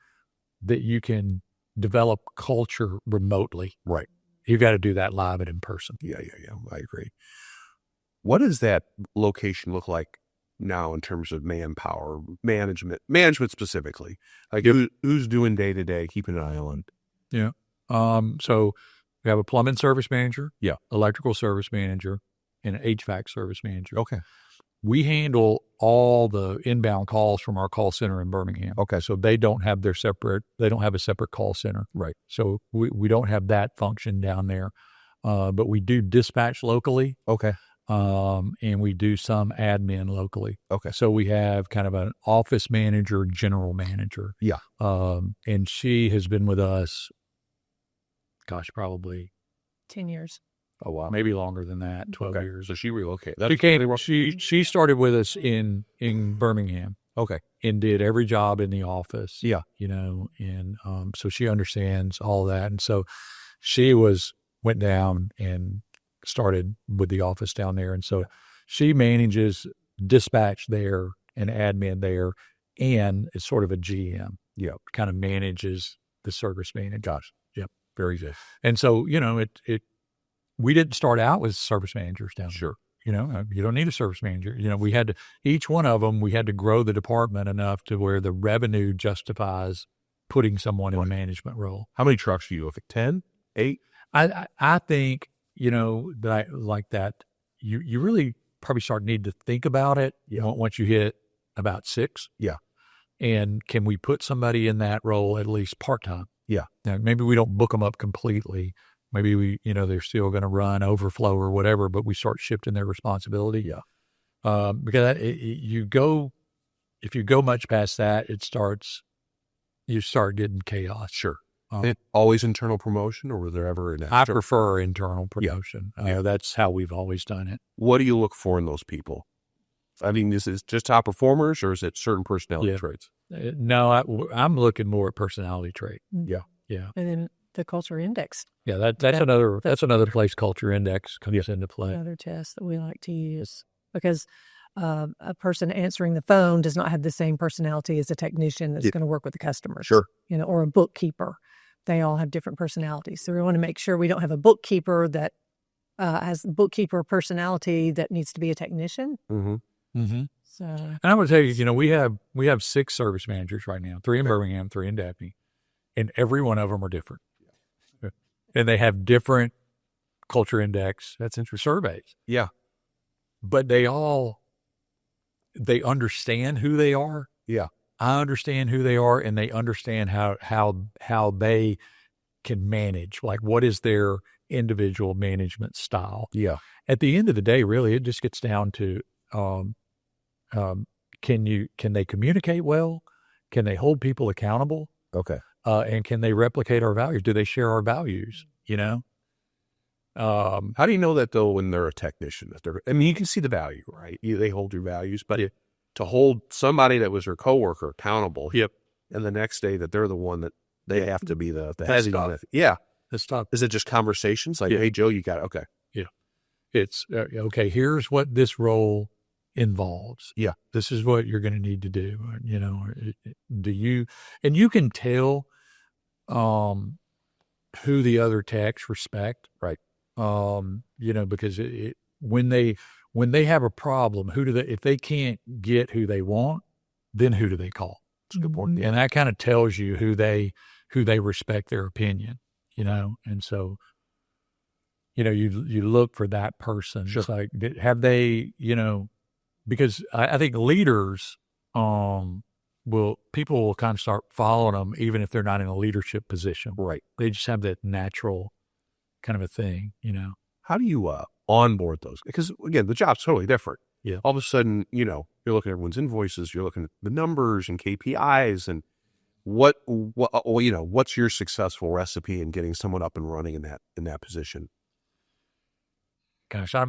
that you can develop culture remotely. Right. You've got to do that live and in person. Yeah. I agree. What does that location look like now in terms of manpower, management specifically? Who's doing day-to-day, keeping an eye on? Yeah. So we have a plumbing service manager, electrical service manager, and an HVAC service manager. Okay. We handle all the inbound calls from our call center in Birmingham. Okay. So they don't have a separate call center. Right. So we don't have that function down there. But we do dispatch locally. Okay. and we do some admin locally. Okay. So we have kind of an office manager, general manager. Yeah. And she has been with us, gosh, probably 10 years. Oh, wow. maybe longer than that, 12 Okay. years. So she relocated. She started with us in Birmingham. Okay. And did every job in the office. Yeah. And so she understands all that. And so she went down and started with the office down there. And so she manages dispatch there and admin there, and is sort of a GM. Yeah. Kind of manages the service manager. Gosh. Yep. Very good. And so, we didn't start out with service managers down there. Sure. You don't need a service manager. We had to, each one of them, we had to grow the department enough to where the revenue justifies putting someone in a management role. How many trucks do you have? 10? 8? I think, that like that, you really probably need to think about it once you hit about 6. Yeah. And can we put somebody in that role at least part-time? Yeah. Now, maybe we don't book them up completely. Maybe they're still going to run overflow or whatever, but we start shifting their responsibility. Yeah. Because if you go much past that, you start getting chaos. Sure. Always internal promotion, or was there ever an extra? I prefer internal promotion. Yeah. That's how we've always done it. What do you look for in those people? I mean, this is just top performers, or is it certain personality traits? No, I'm looking more at personality trait. Yeah. Yeah. And then the culture index, Yeah, that's another place culture index comes into play. another test that we like to use, because a person answering the phone does not have the same personality as a technician that's going to work with the customers. Sure. Or a bookkeeper. They all have different personalities. So we want to make sure we don't have a bookkeeper that has bookkeeper personality that needs to be a technician. Mm-hmm. Mm-hmm. So, And I'm going to tell you, we have 6 service managers right now, 3 in Birmingham, 3 in Dabney, and every one of them are different. And they have different culture index surveys. Yeah. But they understand who they are. Yeah. I understand who they are, and they understand how they can manage. Like, what is their individual management style? Yeah. At the end of the day, really, it just gets down to can they communicate well? Can they hold people accountable? Okay. And can they replicate our values? Do they share our values? How do you know that, though, when they're a technician? You can see the value, right? They hold your values, but to hold somebody that was your coworker accountable, and the next day that they're the one that they have to be the head on it. Yeah. That's tough. Is it just conversations like, hey, Joe, you got it? Okay. Yeah. It's, okay, here's what this role involves. Yeah. This is what you're going to need to do. And you can tell who the other techs respect. Right. Because when they have a problem, if they can't get who they want, then who do they call? That's a good point. And that kind of tells you who they respect their opinion, and so, you look for that person. Sure. It's like, have they, because I think leaders, people will kind of start following them even if they're not in a leadership position. Right. They just have that natural kind of a thing, How do you onboard those? Because, again, the job's totally different. Yeah. All of a sudden, you're looking at everyone's invoices, you're looking at the numbers and KPIs, and what's your successful recipe in getting someone up and running in that position? Gosh, I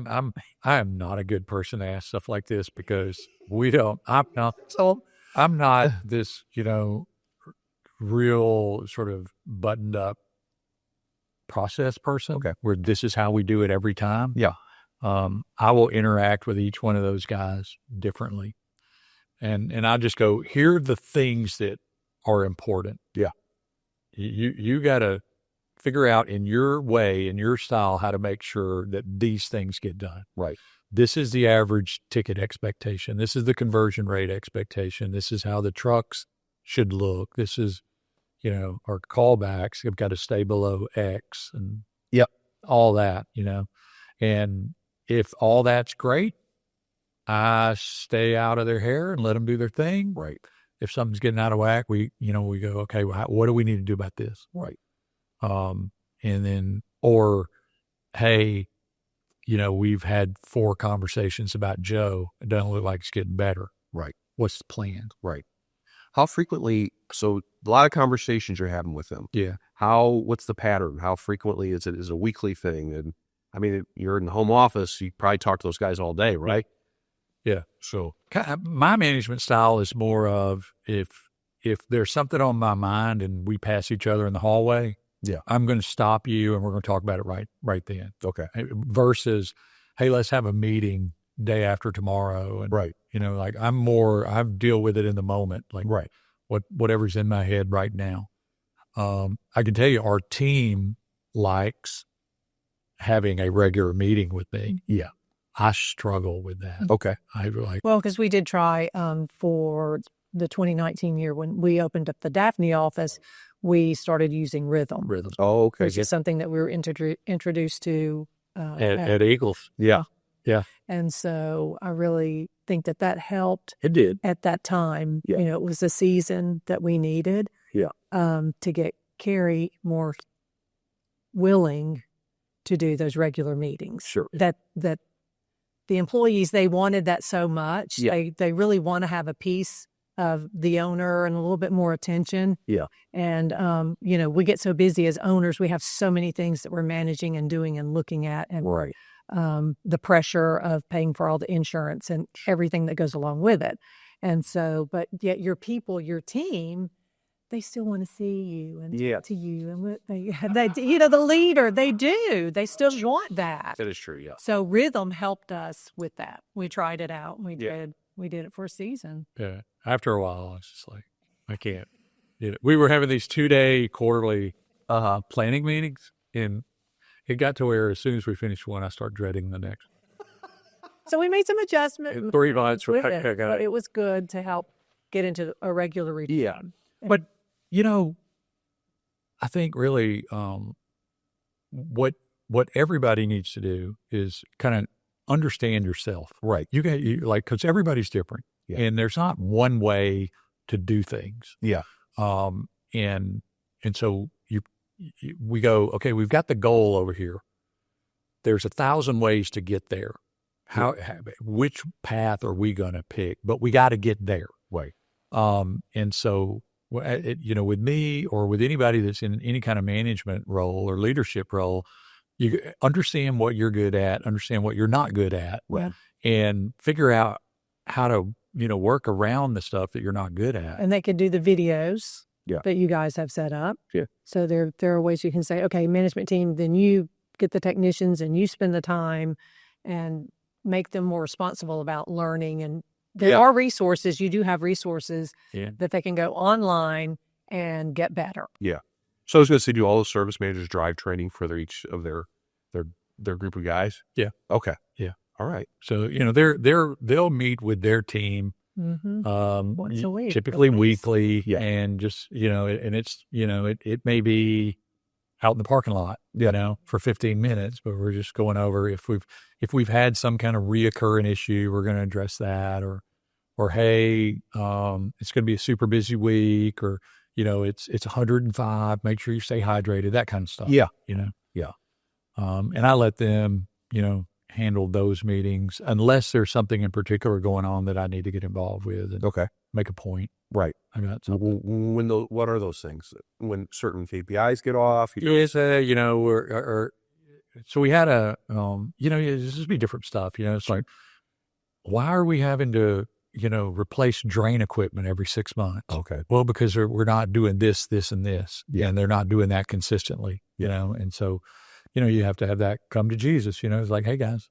am not a good person to ask stuff like this, because I'm not this, real sort of buttoned up process person. Okay. Where this is how we do it every time. Yeah. I will interact with each one of those guys differently. And I just go, here are the things that are important. Yeah. You got to figure out in your way, in your style, how to make sure that these things get done. Right. This is the average ticket expectation. This is the conversion rate expectation. This is how the trucks should look. This is, our callbacks have got to stay below X, and all that, and if all that's great, I stay out of their hair and let them do their thing. Right. If something's getting out of whack, we go, okay, well, what do we need to do about this? Right. And then, or, hey, we've had 4 conversations about Joe. It doesn't look like it's getting better. Right. What's the plan? Right. How frequently, so a lot of conversations you're having with them. Yeah. What's the pattern? How frequently is it? Is it a weekly thing? And I mean, you're in the home office, you probably talk to those guys all day, right? Yeah. So my management style is more of if there's something on my mind and we pass each other in the hallway, I'm going to stop you and we're going to talk about it right then. Okay. Versus, hey, let's have a meeting day after tomorrow. And, like I deal with it in the moment, like whatever's in my head right now. I can tell you our team likes having a regular meeting with me. Yeah. I struggle with that. Okay. Well, because we did try for the 2019 year when we opened up the Daphne office, we started using Rhythm. Oh, okay. Which is something that we were introduced to at Eagles. Yeah. Yeah. And so I really think that helped. It did. At that time. Yeah. It was a season that we needed to get Kerry more willing to do those regular meetings. Sure. That the employees, they wanted that so much. Yeah. They really want to have a piece of the owner and a little bit more attention. Yeah. And, we get so busy as owners. We have so many things that we're managing and doing and looking at. And the pressure of paying for all the insurance and everything that goes along with it. And so, but yet your people, your team, they still want to see you and talk to you. And what they the leader, they do. They still want that. That is true, yeah. So Rhythm helped us with that. We tried it out. We did it for a season. Yeah. After a while, I was just like, I can't. We were having these 2-day quarterly planning meetings, and it got to where as soon as we finished one, I start dreading the next. So we made some adjustments. 3 months. With it, but it was good to help get into a regular routine. Yeah. But, I think really what everybody needs to do is kind of understand yourself. Right. Because everybody's different. Yeah. And there's not one way to do things. Yeah. And so we go, okay, we've got the goal over here. There's 1,000 ways to get there. Which path are we going to pick? But we got to get there. Right. And so, with me or with anybody that's in any kind of management role or leadership role, you understand what you're good at, understand what you're not good at, and figure out how to, work around the stuff that you're not good at. And they can do the videos that you guys have set up. Yeah. So there are ways you can say, okay, management team, then you get the technicians and you spend the time and make them more responsible about learning. And there are resources. You do have resources that they can go online and get better. Yeah. So I was going to say, do all those service managers drive training for each of their group of guys? Yeah. Okay. Yeah. All right. So, they'll meet with their team once a week, typically weekly. Yeah. And just, and it's, it may be out in the parking lot, for 15 minutes, but we're just going over if we've had some kind of reoccurring issue, we're going to address that or hey, it's going to be a super busy week or, it's 105, make sure you stay hydrated, that kind of stuff. Yeah. Yeah. And I let them, handle those meetings unless there's something in particular going on that I need to get involved with and make a point. Right. I got something. What are those things? When certain KPIs get off? Yes, so we had this would be different stuff. It's like, why are we having to, replace drain equipment every 6 months? Okay. Well, because we're not doing this, and this, and they're not doing that consistently, and so, you have to have that come to Jesus, it's like, hey guys,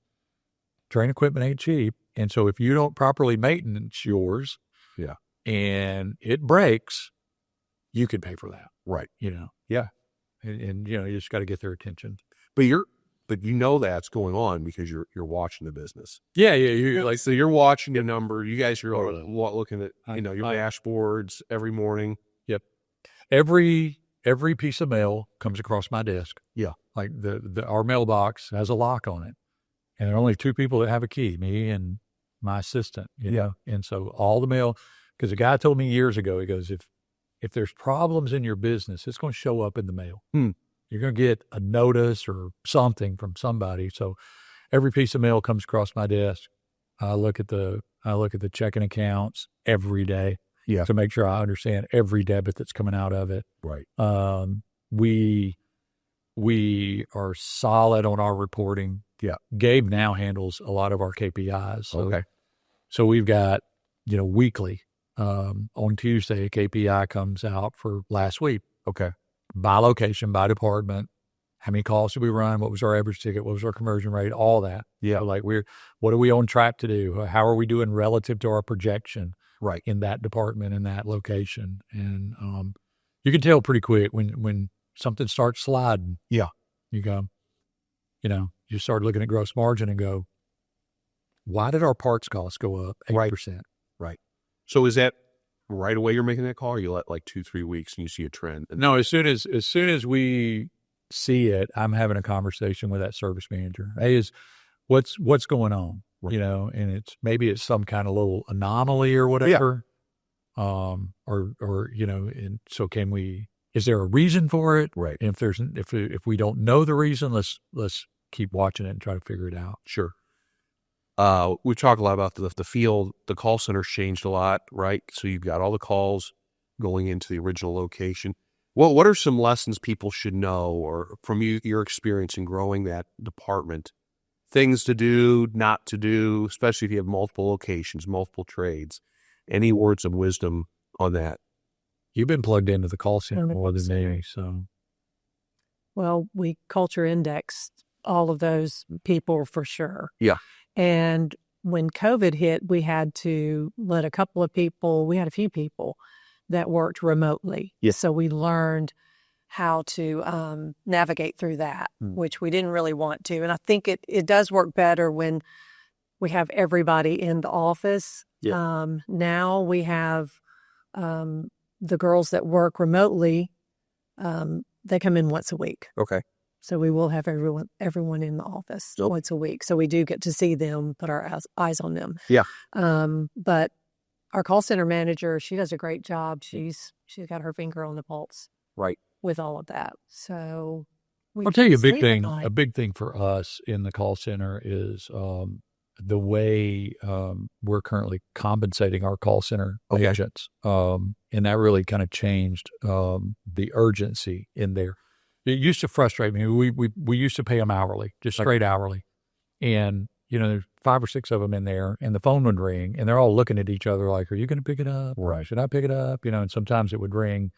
drain equipment ain't cheap. And so if you don't properly maintenance yours, and it breaks, you could pay for that. Right. Yeah. And you just got to get their attention. But that's going on because you're watching the business. Yeah. Yeah. So you're watching the number. You guys are looking at, your dashboards every morning. Yep. Every piece of mail comes across my desk. Yeah. Like our mailbox has a lock on it. And there are only 2 people that have a key, me and my assistant, And so all the mail, because a guy told me years ago, he goes, if there's problems in your business, it's going to show up in the mail. You're going to get a notice or something from somebody. So every piece of mail comes across my desk. I look at the checking accounts every day to make sure I understand every debit that's coming out of it. Right. We are solid on our reporting. Yeah. Gabe now handles a lot of our KPIs. Okay. So we've got, weekly. On Tuesday, a KPI comes out for last week. Okay. By location, by department, how many calls did we run? What was our average ticket? What was our conversion rate? All that. Yeah. So what are we on track to do? How are we doing relative to our projection? Right. In that department, in that location. And you can tell pretty quick when something starts sliding. Yeah. You go, you start looking at gross margin and go, why did our parts costs go up 8%? Right. So is that right away you're making that call, or you let like 2-3 weeks and you see a trend? No, as soon as we see it, I'm having a conversation with that service manager. Hey, what's going on? Right. And maybe it's some kind of little anomaly or whatever. Yeah. And so is there a reason for it? Right. And if we don't know the reason, let's keep watching it and try to figure it out. Sure. We've talked a lot about the field. The call center's changed a lot, right? So you've got all the calls going into the original location. Well, what are some lessons people should know, or from your experience in growing that department? Things to do, not to do, especially if you have multiple locations, multiple trades. Any words of wisdom on that? You've been plugged into the call center more than me, so. Well, we culture indexed all of those people for sure. Yeah. And when COVID hit, we had to let we had a few people that worked remotely. Yes. So we learned how to navigate through that, which we didn't really want to. And I think it does work better when we have everybody in the office. Yeah. Now we have the girls that work remotely, they come in once a week. Okay. So we will have everyone in the office once a week. So we do get to see them, put our eyes on them. Yeah. But our call center manager, she does a great job. She's got her finger on the pulse. Right. With all of that. So I'll tell you a big thing for us in the call center is the way we're currently compensating our call center agents. And that really kind of changed the urgency in there. It used to frustrate me. We used to pay them hourly, just straight hourly. And, there's 5 or 6 of them in there, and the phone would ring, and they're all looking at each other like, are you going to pick it up? Right. Should I pick it up? And sometimes it would ring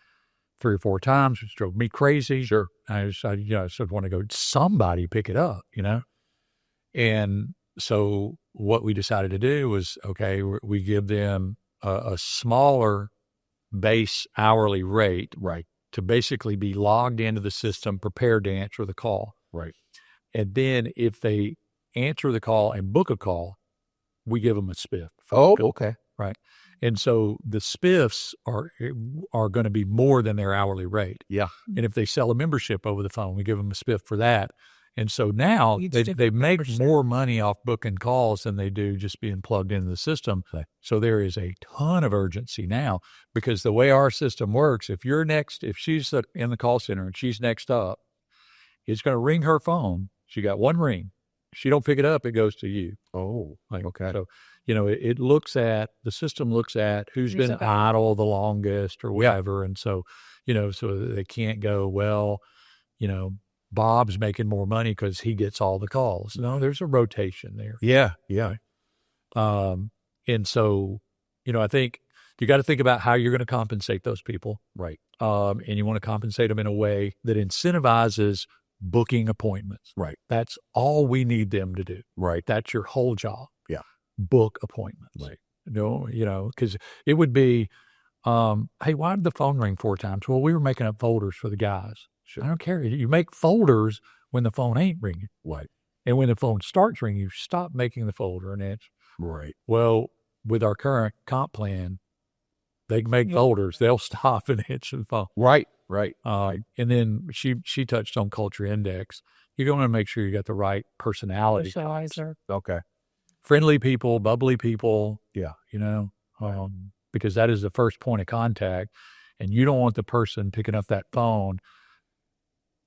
3 or 4 times, which drove me crazy. Sure. I sort of want to go, somebody pick it up, And so what we decided to do was, okay, we give them a smaller base hourly rate. Right. To basically be logged into the system, prepared to answer the call. Right. And then if they answer the call and book a call, we give them a spiff. Oh, okay. Right. And so the spiffs are going to be more than their hourly rate. Yeah. And if they sell a membership over the phone, we give them a spiff for that. And so now they make more money off booking calls than they do just being plugged into the system. Okay. So there is a ton of urgency now, because the way our system works, if she's in the call center and she's next up, it's going to ring her phone. She got one ring. If she don't pick it up, it goes to you. Oh, okay. So, the system looks at who's been idle the longest or whatever. And so, so they can't go, well, Bob's making more money because he gets all the calls. No, there's a rotation there. Yeah, yeah. And so, I think you got to think about how you're going to compensate those people. Right. And you want to compensate them in a way that incentivizes booking appointments. Right. That's all we need them to do. Right. That's your whole job. Yeah. Book appointments. Right. Because it would be, hey, why did the phone ring 4 times? Well, we were making up folders for the guys. Sure. I don't care. You make folders when the phone ain't ringing. Right. And when the phone starts ringing, you stop making the folder and it's right. Well, with our current comp plan, they can make folders. They'll stop and answer the phone. Right. Right. And then she touched on culture index. You're going to make sure you got the right personality. Okay. Friendly people, bubbly people. Yeah. Because that is the first point of contact. And you don't want the person picking up that phone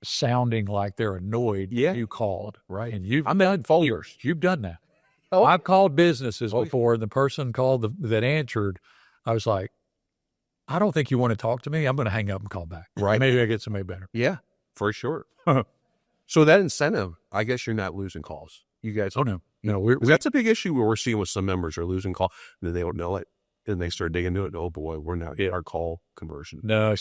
sounding like they're annoyed Yeah. you called. Right. And I'm done for years. You've done that. Oh. I've called businesses before, and the person called that answered, I was like, I don't think you want to talk to me. I'm going to hang up and call back. Right. Maybe I get somebody better. Yeah, for sure. So that incentive, I guess you're not losing calls. You guys. Oh, no. No, That's a big issue where we're seeing with some members are losing call, and then they don't know it, and they start digging into it. Oh boy, we're not our call conversion. No,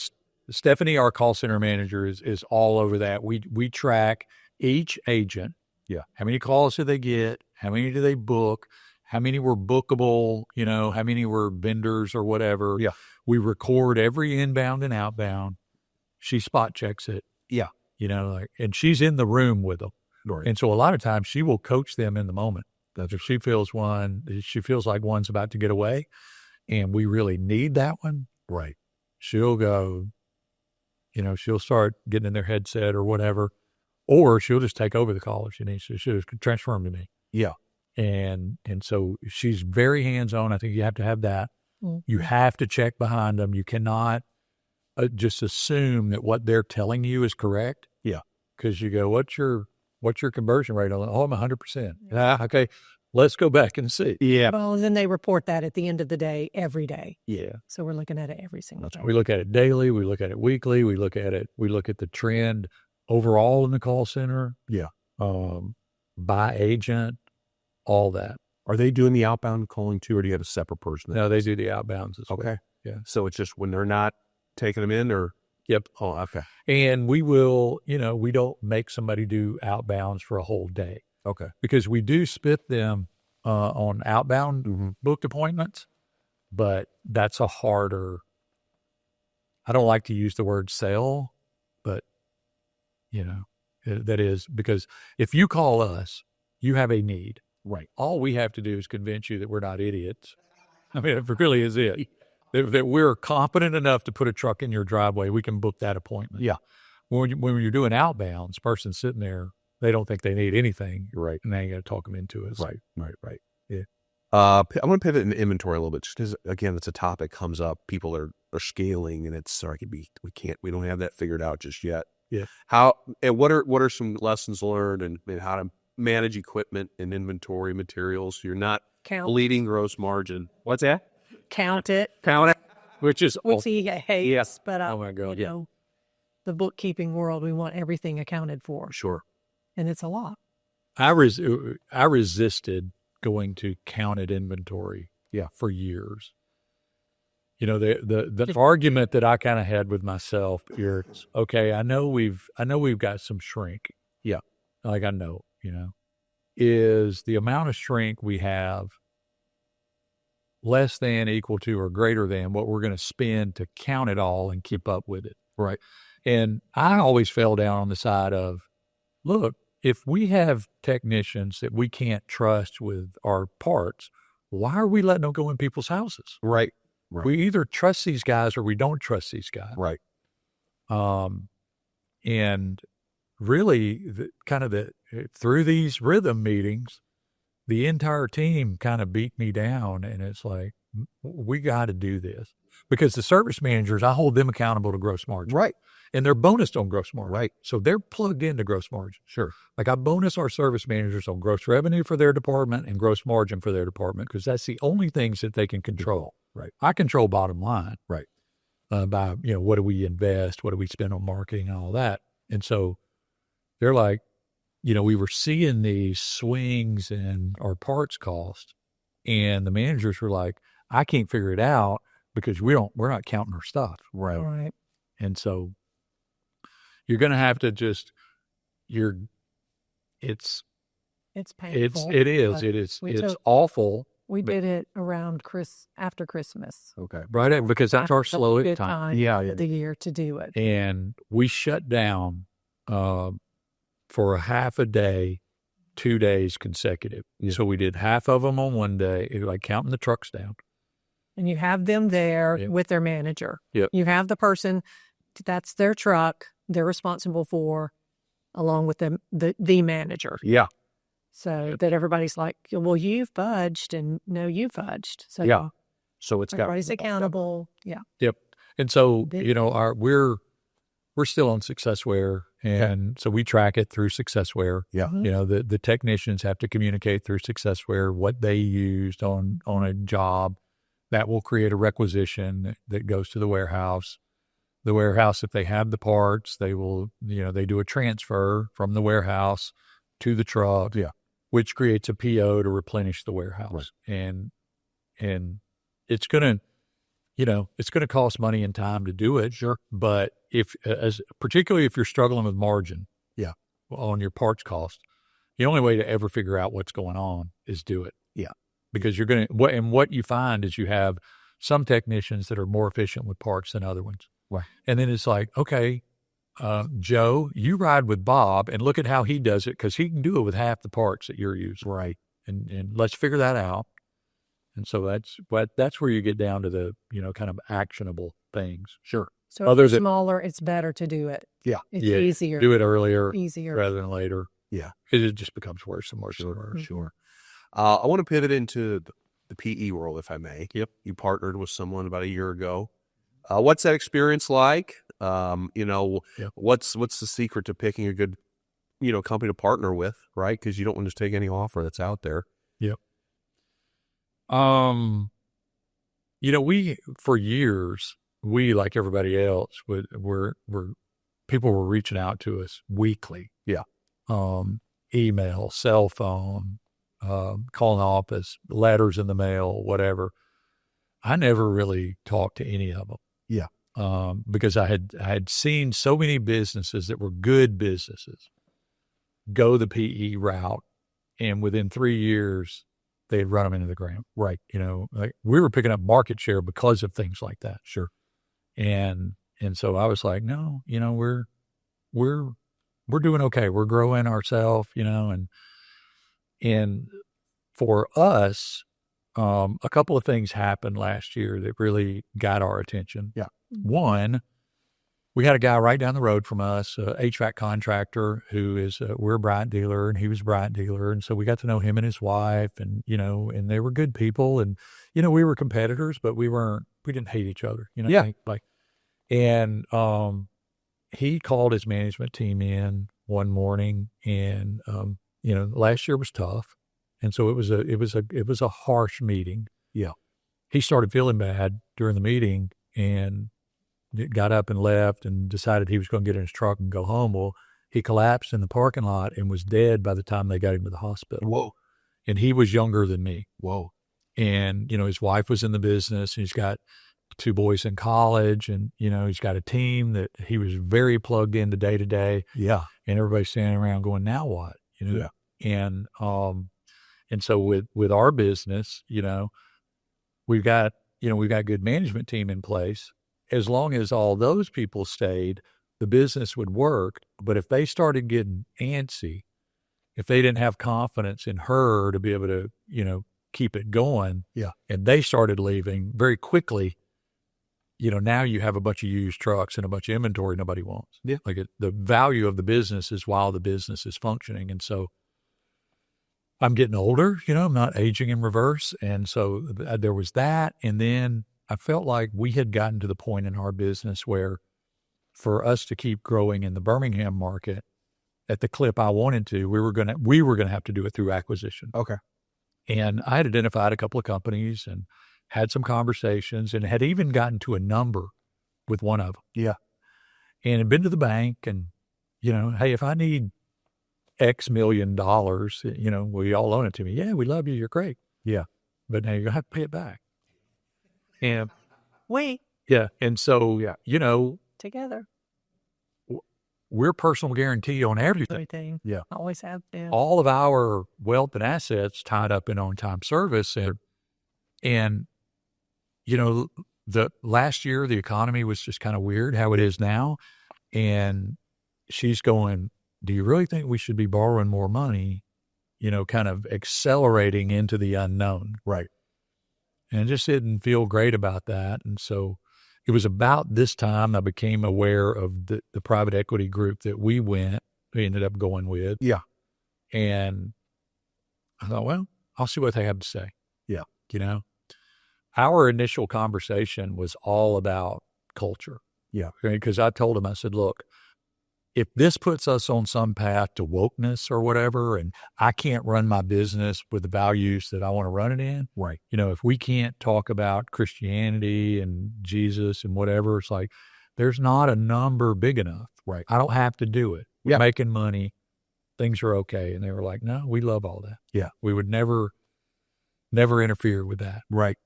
Stephanie, our call center manager, is all over that. We track each agent. Yeah. How many calls do they get? How many do they book? How many were bookable? How many were vendors or whatever? Yeah. We record every inbound and outbound. She spot checks it. Yeah. And she's in the room with them. Right. And so a lot of times she will coach them in the moment. If she feels like one's about to get away and we really need that one. Right. She'll go, she'll start getting in their headset or whatever, or she'll just take over the call if she needs to. She'll just transfer them to me. Yeah. And so she's very hands-on. I think you have to have that. Mm-hmm. You have to check behind them. You cannot just assume that what they're telling you is correct. Yeah. Because you go, what's your conversion rate on it? Oh, I'm 100%. Okay. Let's go back and see. Yeah. Well, and then they report that at the end of the day, every day. Yeah. So we're looking at it every single day. We look at it daily. We look at it weekly. We look at the trend overall in the call center. Yeah. By agent, all that. Are they doing the outbound calling too, or do you have a separate person? No, they do the outbounds as well. Okay. Yeah. So it's just when they're not taking them in, or? Yep. Oh, okay. And we will, we don't make somebody do outbounds for a whole day. Okay. Because we do spit them on outbound booked appointments, but that's a harder, I don't like to use the word sell, but, that is because if you call us, you have a need. Right. All we have to do is convince you that we're not idiots. I mean, it really is it. That we're competent enough to put a truck in your driveway, we can book that appointment. Yeah. When you're doing outbounds, person's sitting there, they don't think they need anything. Right. And now you got to talk them into it. Right. Yeah. I'm going to pivot into inventory a little bit, just because, again, it's a topic comes up. People are scaling, and it's sorry, we don't have that figured out just yet. Yeah. What are some lessons learned and how to manage equipment and inventory materials so you're not bleeding gross margin? What's that? Count it. Which is Which he hates. Yes. But oh my God. The bookkeeping world, we want everything accounted for. Sure. And it's a lot. I resisted going to counted inventory for years. The argument that I kind of had with myself here, okay, I know we've got some shrink. Yeah. Like I know, is the amount of shrink we have less than, equal to, or greater than what we're going to spend to count it all and keep up with it. Right. And I always fell down on the side of, look, if we have technicians that we can't trust with our parts, why are we letting them go in people's houses? Right. We either trust these guys or we don't trust these guys. Right. And really, through these rhythm meetings, the entire team kind of beat me down, and it's like, we got to do this. Because the service managers, I hold them accountable to gross margin. Right. And they're bonused on gross margin. Right. So they're plugged into gross margin. Sure. Like I bonus our service managers on gross revenue for their department and gross margin for their department, because that's the only things that they can control. Right. I control bottom line. Right. By, what do we invest? What do we spend on marketing and all that? And so they're like, we were seeing these swings in our parts cost, and the managers were like, I can't figure it out because we're not counting our stuff. Right. And so you're going to have to just, it's painful. It's awful. We did it around after Christmas. Okay. Right. Because that's our slow good time. Of the year to do it. And we shut down for a half a day, 2 days consecutive. Yeah. So we did half of them on one day, like counting the trucks down. And you have them there with their manager. Yep. You have the person, that's their truck, they're responsible for, along with the manager. Yeah. So that everybody's like, well, you've fudged, and no, you fudged. So So it's got everybody's accountable. Yeah. Yep. And so, we're still on Successware, and so we track it through Successware. Yeah. The technicians have to communicate through Successware what they used on a job. That will create a requisition that goes to the warehouse. The warehouse, if they have the parts, they will, they do a transfer from the warehouse to the truck, which creates a PO to replenish the warehouse. Right. And it's going to cost money and time to do it. Sure. But particularly if you're struggling with margin on your parts cost, the only way to ever figure out what's going on is do it. Yeah. Because what you find is you have some technicians that are more efficient with parts than other ones. Right. And then it's like, okay, Joe, you ride with Bob and look at how he does it, because he can do it with half the parts that you're using. Right. And let's figure that out. And so that's where you get down to the, kind of actionable things. Sure. So if it's smaller, it's better to do it. Yeah. It's easier. Do it earlier. Easier. Rather than later. Yeah. It just becomes worse and worse and worse. Sure. I want to pivot into the PE world, if I may. Yep. You partnered with someone about a year ago. What's that experience like? What's the secret to picking a good, company to partner with, right? Because you don't want to just take any offer that's out there. Yep. We, for years, like everybody else, people were reaching out to us weekly. Yeah. Email, cell phone, calling the office, letters in the mail, whatever. I never really talked to any of them. Yeah. Because I had seen so many businesses that were good businesses go the PE route, and within 3 years, they had run them into the ground. Right. Like we were picking up market share because of things like that. Sure. And so I was like, no, we're doing okay. We're growing ourselves, and for us, a couple of things happened last year that really got our attention. Yeah. One, we had a guy right down the road from us, a HVAC contractor who we're a Bryant dealer, and he was a Bryant dealer. And so we got to know him and his wife, and, and they were good people. And, we were competitors, but we didn't hate each other, Yeah. And he called his management team in one morning, and, last year was tough. And so it was a harsh meeting. Yeah. He started feeling bad during the meeting and got up and left and decided he was going to get in his truck and go home. Well, he collapsed in the parking lot and was dead by the time they got him to the hospital. Whoa. And he was younger than me. Whoa. And, his wife was in the business, and he's got 2 boys in college, and, he's got a team that he was very plugged into day to day. Yeah. And everybody's standing around going, now what? Yeah. And so with our business, we've got a good management team in place. As long as all those people stayed, the business would work. But if they started getting antsy, if they didn't have confidence in her to be able to, keep it going, and they started leaving very quickly, now you have a bunch of used trucks and a bunch of inventory nobody wants. Yeah. The value of the business is while the business is functioning. And so I'm getting older, I'm not aging in reverse. And so there was that. And then I felt like we had gotten to the point in our business where for us to keep growing in the Birmingham market at the clip I wanted to, we were going to have to do it through acquisition. Okay. And I had identified a couple of companies and had some conversations and had even gotten to a number with one of them. Yeah. And had been to the bank and, hey, if I need X million dollars, will you all loan it to me? Yeah, we love you. You're great. Yeah. But now you're going to have to pay it back. And wait. Yeah. And so, together. We're personal guarantee on everything. Yeah. Always have been. All of our wealth and assets tied up in OnTime Service. And the last year, the economy was just kind of weird how it is now. And she's going, do you really think we should be borrowing more money, kind of accelerating into the unknown? Right. And I just didn't feel great about that. And so it was about this time I became aware of the private equity group that we ended up going with. Yeah. And I thought, well, I'll see what they have to say. Yeah. Our initial conversation was all about culture. Yeah. Because I told him, I said, look, if this puts us on some path to wokeness or whatever, and I can't run my business with the values that I want to run it in, Right. if we can't talk about Christianity and Jesus and whatever, it's like, there's not a number big enough. Right. I don't have to do it. We're Yeah. making money. Things are okay. And they were like, no, we love all that. Yeah. We would never interfere with that. Right.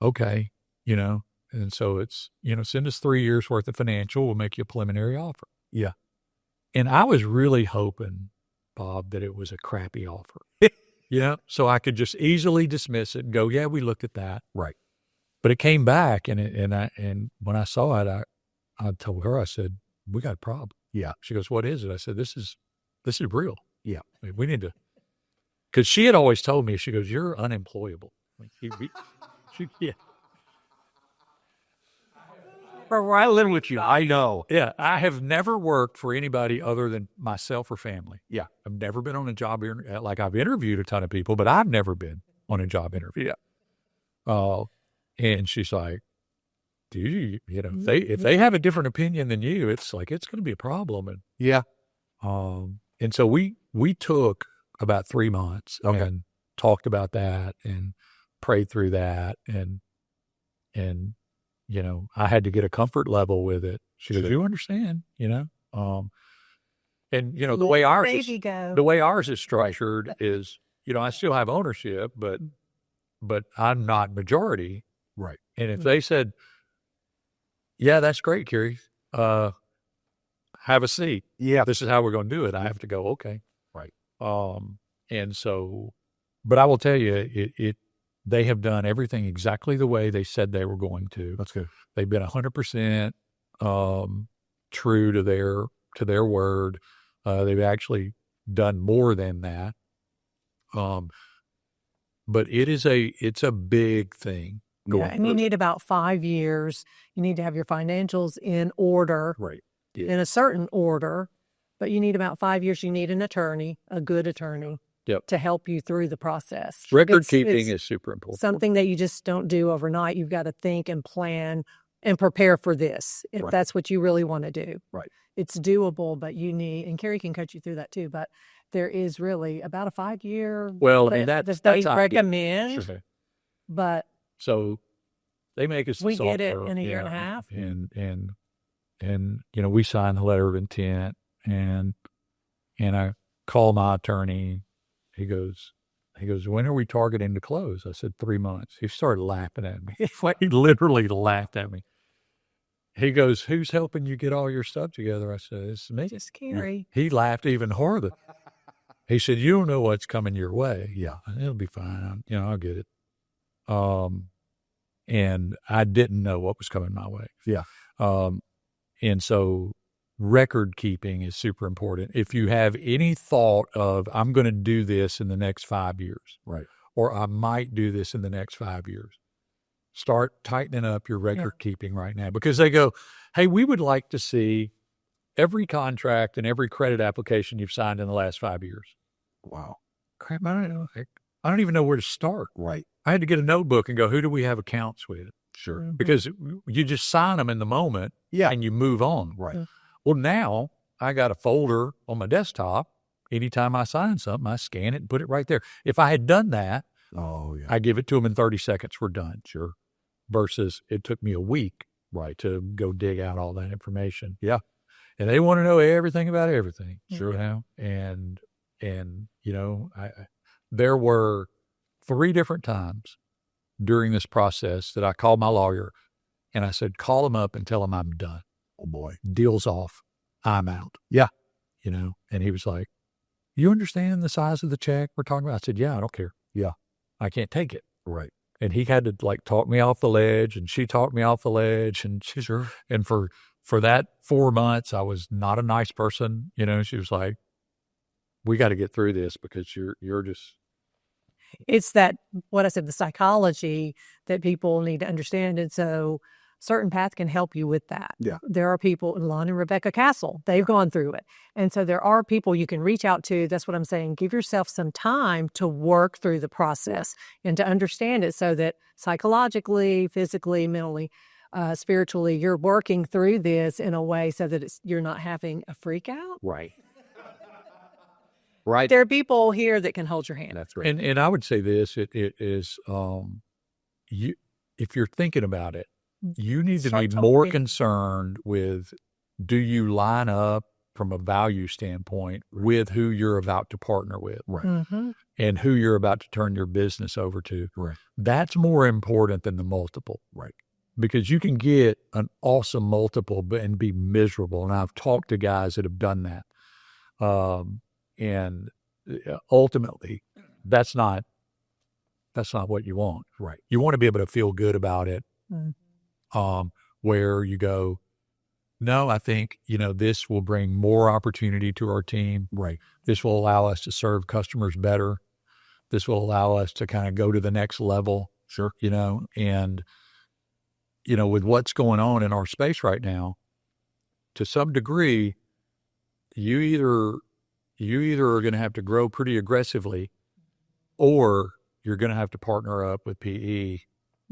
Okay. And so it's, send us 3 years worth of financial. We'll make you a preliminary offer. Yeah. And I was really hoping, Bob, that it was a crappy offer. So I could just easily dismiss it and go, yeah, we looked at that. Right. But it came back, and when I saw it, I told her, I said, we got a problem. Yeah. She goes, what is it? I said, this is real. Yeah. I mean, we need to, because she had always told me, she goes, you're unemployable. Yeah. Bro, where I live with you, I know. Yeah, I have never worked for anybody other than myself or family. Yeah. I've never been on a job, like I've interviewed a ton of people, but I've never been on a job interview. Yeah. And she's like, dude, if they have a different opinion than you, it's like, it's going to be a problem. And, Yeah. and so we took about 3 months and talked about that and prayed through that. And, I had to get a comfort level with it. She goes, you understand, and, the way ours is structured is, I still have ownership, but I'm not majority. Right. And if they said, yeah, that's great, Kerry, have a seat. Yeah. This is how we're going to do it. I have to go, okay. Right. And so, but I will tell you, they have done everything exactly the way they said they were going to. That's good. They've been 100% true to their word. They've actually done more than that. But it's a big thing. Yeah, and you need about 5 years. You need to have your financials in order, Right. in a certain order, but you need about 5 years. You need an attorney, a good attorney, to help you through the process. Record keeping is super important. Something that you just don't do overnight. You've got to think and plan and prepare for this if that's what you really want to do. Right. It's doable, but you need, and Kerry can coach you through that too, but there is really about a 5 year. Well, and that's they recommend, Sure. but so they make us we get it in a year and a half. And we sign the letter of intent, and I call my attorney. He goes, when are we targeting to close? I said 3 months. He started laughing at me. He literally laughed at me. He goes, who's helping you get all your stuff together? I said, it's me. Just Kerry. He laughed even harder. He said, you don't know what's coming your way. Yeah. It'll be fine. I'll get it. And I didn't know what was coming my way. Yeah. And so record keeping is super important. If you have any thought of, I'm going to do this in the next 5 years, Right. or I might do this in the next 5 years, start tightening up your record keeping right now, because they go, hey, we would like to see every contract and every credit application you've signed in the last 5 years. Wow. Crap, I don't even know where to start. Right. I had to get a notebook and go, who do we have accounts with? Sure. Because you just sign them in the moment and you move on. Right. Well, now I got a folder on my desktop. Anytime I sign something, I scan it and put it right there. If I had done that, I give it to them in 30 seconds. We're done. Sure. Versus it took me a week to go dig out all that information. Yeah. And they want to know everything about everything. Sure. And there were 3 different times during this process that I called my lawyer and I said, call him up and tell him I'm done. Oh boy. Deal's off. I'm out. Yeah. And he was like, you understand the size of the check we're talking about? I said, yeah, I don't care. Yeah. I can't take it. Right. And he had to talk me off the ledge, and she talked me off the ledge, and and for that 4 months, I was not a nice person. She was like, we got to get through this because you're just. It's that, what I said, the psychology that people need to understand. And so CertainPath can help you with that. Yeah. There are people, Lon and Rebecca Castle, they've gone through it. And so there are people you can reach out to. That's what I'm saying. Give yourself some time to work through the process and to understand it so that psychologically, physically, mentally, spiritually, you're working through this in a way so that you're not having a freak out. Right. Right. There are people here that can hold your hand. That's right. And I would say this, it is, you, if you're thinking about it, you need to be more concerned with, do you line up from a value standpoint with who you're about to partner with, Right. and who you're about to turn your business over to. Right. That's more important than the multiple. Right. Because you can get an awesome multiple and be miserable. And I've talked to guys that have done that. And ultimately, that's not what you want. Right. You want to be able to feel good about it. Where you go, no, I think, this will bring more opportunity to our team. Right. This will allow us to serve customers better. This will allow us to kind of go to the next level. Sure. And, with what's going on in our space right now, to some degree, you either are going to have to grow pretty aggressively, or you're going to have to partner up with PE,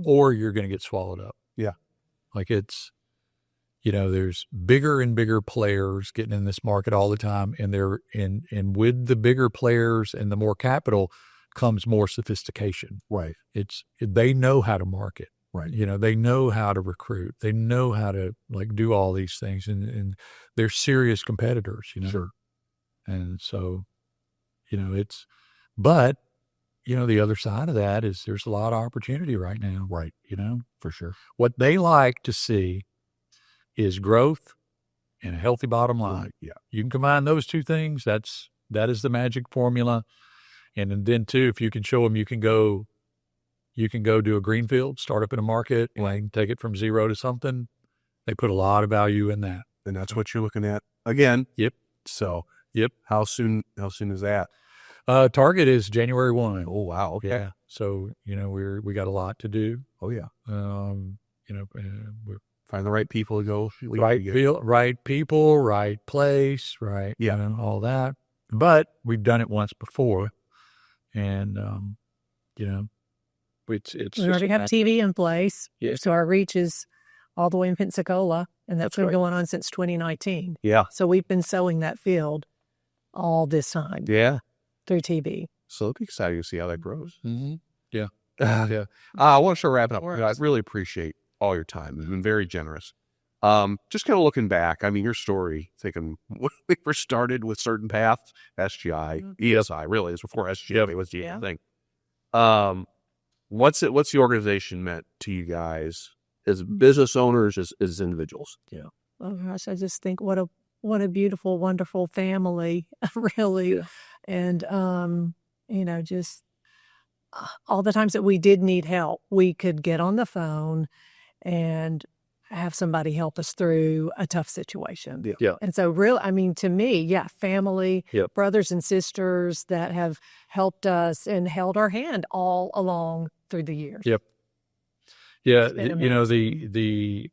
or you're going to get swallowed up. Yeah. Like it's, there's bigger and bigger players getting in this market all the time. And and with the bigger players and the more capital comes more sophistication. Right. They know how to market. Right. They know how to recruit. They know how to do all these things, and they're serious competitors, Sure. And so, but the other side of that is there's a lot of opportunity right now. Right. For sure. What they like to see is growth and a healthy bottom line. Right. Yeah. You can combine those two things. That is the magic formula. And then too, if you can show them, you can go do a greenfield, start up in a market, and take it from zero to something. They put a lot of value in that. And that's what you're looking at again. Yep. So, yep. How soon is that? Target is January 1. Oh, wow. Okay. Yeah. So, we got a lot to do. Oh, yeah. We're Find the right people to go. right people, right place, right. Yeah. All that. But we've done it once before. And, it's we already have TV in place. Yeah. So our reach is all the way in Pensacola, and that's been going on since 2019. Yeah. So we've been sowing that field all this time. Yeah. Through TV. So it'll be exciting to see how that grows. Mm-hmm. Yeah. Yeah. I want to start wrapping up. I really appreciate all your time. You've been very generous. Just kind of looking back, your story, thinking when we first started with CertainPath, SGI, ESI, really, it was before SGI was the thing. What's the organization meant to you guys as business owners, as individuals? Yeah. Oh gosh, I just think what a beautiful, wonderful family, really. Yeah. And, just all the times that we did need help, we could get on the phone and have somebody help us through a tough situation. Yeah. Yeah. And so to me, family, Yep. brothers and sisters that have helped us and held our hand all along through the years. Yep. Yeah. It's been amazing. The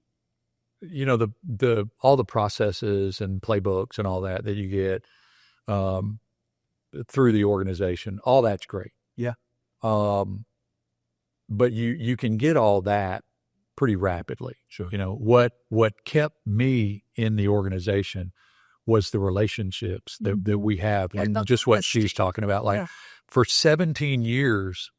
all the processes and playbooks and all that you get through the organization, all that's great. Yeah. But you can get all that pretty rapidly. Sure. What kept me in the organization was the relationships that we have, and just what she's talking about. Like for 17 years,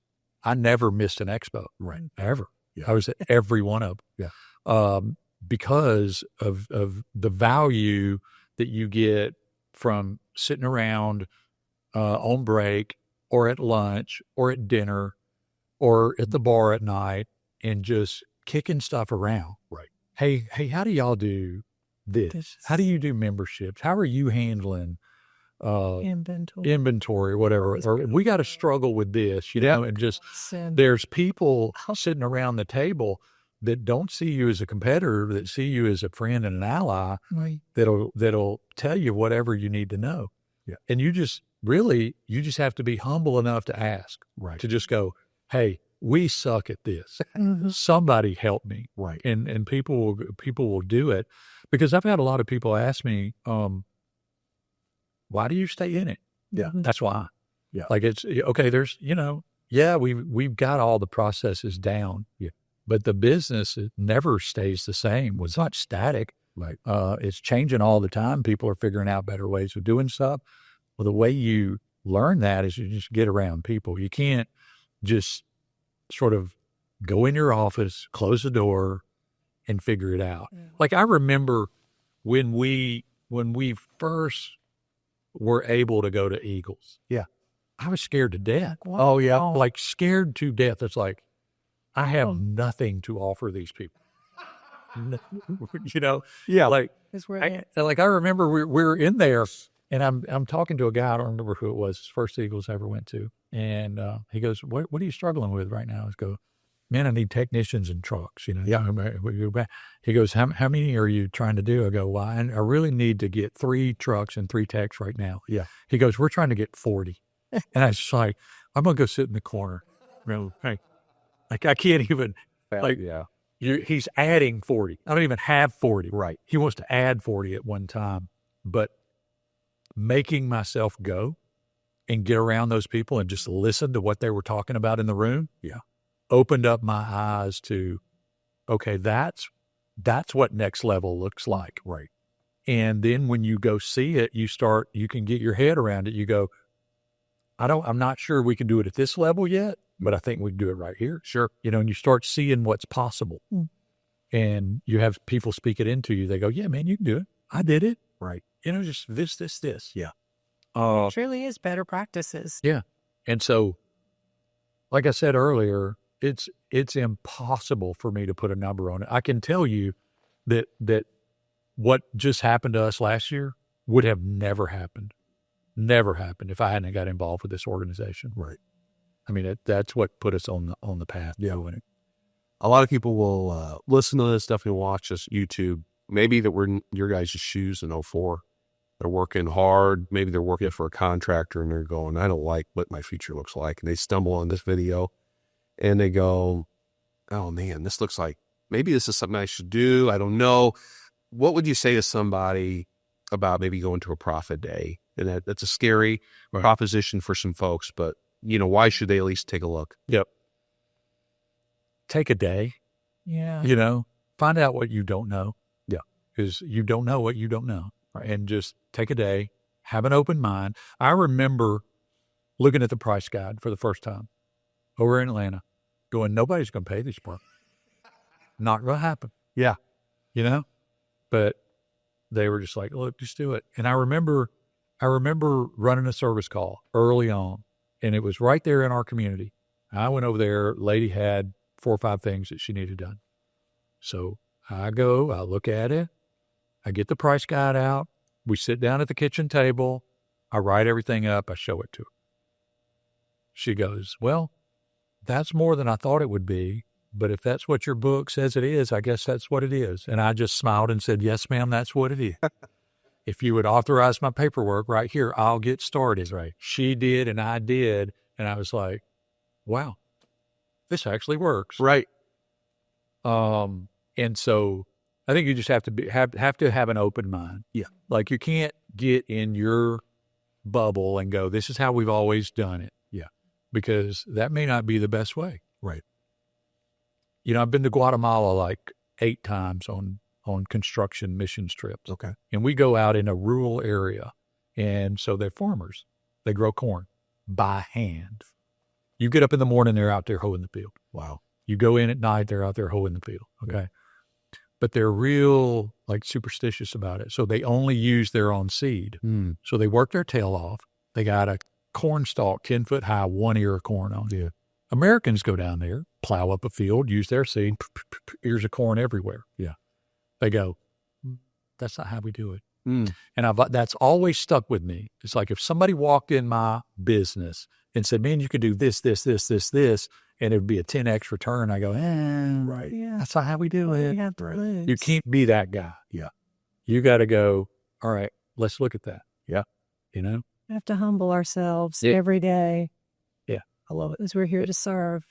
I never missed an expo. Right. Ever. Yeah. I was at every one of them. Yeah. Because of the value that you get from sitting around on break or at lunch or at dinner or at the bar at night and just kicking stuff around. Right. Hey, how do y'all do this? How do you do memberships? How are you handling inventory or whatever? Or we got to struggle with this, and just there's people sitting around the table that don't see you as a competitor, that see you as a friend and an ally, Right. that'll tell you whatever you need to know. Yeah. And you just have to be humble enough to ask, Right. to just go, hey, we suck at this. Mhm. Somebody help me. Right. And people will do it, because I've had a lot of people ask me, why do you stay in it? Yeah. Mhm. That's why. Yeah. Like it's okay. There's, we've got all the processes down. Yeah. but the business, it never stays the same. It's not static. Right. It's changing all the time. People are figuring out better ways of doing stuff. Well, the way you learn that is you just get around people. You can't just sort of go in your office, close the door, and figure it out. Yeah. Like I remember when we first were able to go to Eagles. Yeah. I was scared to death. What? Oh, yeah. Like scared to death. It's like, I have nothing to offer these people. You know? Yeah. Like, I remember we were in there and I'm talking to a guy, I don't remember who it was, his first Eagles I ever went to. And he goes, what are you struggling with right now? I go, man, I need technicians and trucks, you know? Yeah. He goes, how many are you trying to do? I go, well, I really need to get 3 trucks and 3 techs right now. Yeah. He goes, we're trying to get 40. And I was just like, I'm going to go sit in the corner. Hey, like I can't even, like, yeah. He's adding 40. I don't even have 40. Right. He wants to add 40 at one time. But making myself go and get around those people and just listen to what they were talking about in the room, opened up my eyes to, okay, that's what next level looks like. Right. And then when you go see it, you can get your head around it. You go, I'm not sure we can do it at this level yet, but I think we can do it right here. Sure. You know, and you start seeing what's possible. And you have people speak it into you. They go, yeah, man, you can do it. I did it. Right. You know, just this. Yeah. it truly is better practices. Yeah. And so, like I said earlier, it's impossible for me to put a number on it. I can tell you that what just happened to us last year would have never happened if I hadn't got involved with this organization. Right. I mean, that's what put us on the path. Yeah. A lot of people will listen to this, definitely watch this YouTube. Maybe that we're in your guys' shoes in 04. They're working hard. Maybe they're working for a contractor and they're going, I don't like what my future looks like. And they stumble on this video and they go, oh man, this looks like maybe this is something I should do. I don't know. What would you say to somebody about maybe going to a profit day? And that's a scary proposition for some folks, but you know, why should they at least take a look? Yep. Take a day. Yeah. You know, find out what you don't know. Yeah. Because you don't know what you don't know. Right? And just take a day, have an open mind. I remember looking at the price guide for the first time over in Atlanta, going, nobody's going to pay this part. Not going to happen. Yeah. You know? But they were just like, look, just do it. And I remember running a service call early on, and it was right there in our community. I went over there. Lady had 4 or 5 things that she needed done. So I go, I look at it. I get the price guide out. We sit down at the kitchen table. I write everything up. I show it to her. She goes, well, that's more than I thought it would be. But if that's what your book says it is, I guess that's what it is. And I just smiled and said, yes, ma'am, that's what it is. If you would authorize my paperwork right here, I'll get started. Right. She did, and I did. And I was like, wow, this actually works. Right. And so I think you just have to have an open mind. Yeah. Like you can't get in your bubble and go, this is how we've always done it. Yeah. Because that may not be the best way. Right. You know, I've been to Guatemala like 8 times on construction missions trips. Okay. And we go out in a rural area. And so they're farmers. They grow corn by hand. You get up in the morning, they're out there hoeing the field. Wow. You go in at night, they're out there hoeing the field. Okay. Yeah. But they're real like superstitious about it. So they only use their own seed. So they work their tail off. They got a corn stalk 10 foot high, 1 ear of corn on it. Yeah. Americans go down there, plow up a field, use their seed, ears of corn everywhere. Yeah. They go, that's not how we do it. And that's always stuck with me. It's like if somebody walked in my business and said, man, you could do this, and it would be a 10X return. I go, right. Yeah. That's not how we do it. Yeah, right. You can't be that guy. Yeah. You got to go, all right, let's look at that. Yeah. You know? We have to humble ourselves Yeah. every day. Yeah. I love it. Because we're here to serve.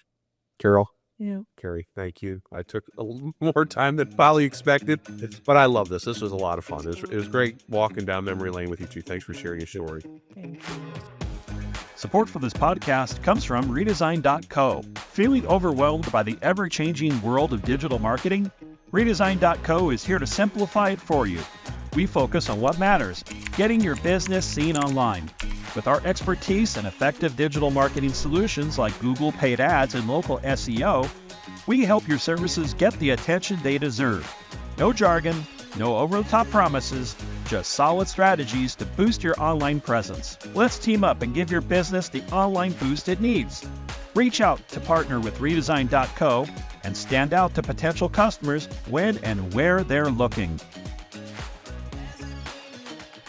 Carol, Yeah. Kerry, thank you. I took a little more time than probably expected, but I love this. This was a lot of fun. It was great walking down memory lane with you two. Thanks for sharing your story. Thank you. Support for this podcast comes from Redesign.co. Feeling overwhelmed by the ever-changing world of digital marketing? Redesign.co is here to simplify it for you. We focus on what matters, getting your business seen online. With our expertise and effective digital marketing solutions like Google paid ads and local SEO, we help your services get the attention they deserve. No jargon, no over-the-top promises, just solid strategies to boost your online presence. Let's team up and give your business the online boost it needs. Reach out to partner with Redesign.co and stand out to potential customers when and where they're looking.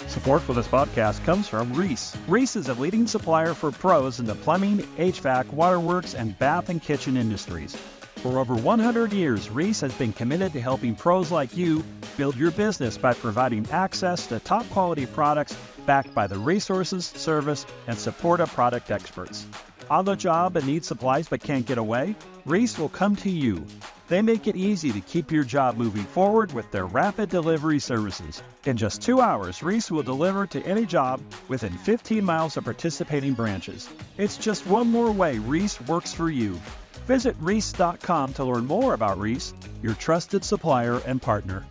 Support for this podcast comes from Reese. Reese is a leading supplier for pros in the plumbing, HVAC, waterworks, and bath and kitchen industries. For over 100 years, Reese has been committed to helping pros like you build your business by providing access to top-quality products backed by the resources, service, and support of product experts. On the job and need supplies but can't get away? Reese will come to you. They make it easy to keep your job moving forward with their rapid delivery services. In just 2 hours, Reese will deliver to any job within 15 miles of participating branches. It's just one more way Reese works for you. Visit Reese.com to learn more about Reese, your trusted supplier and partner.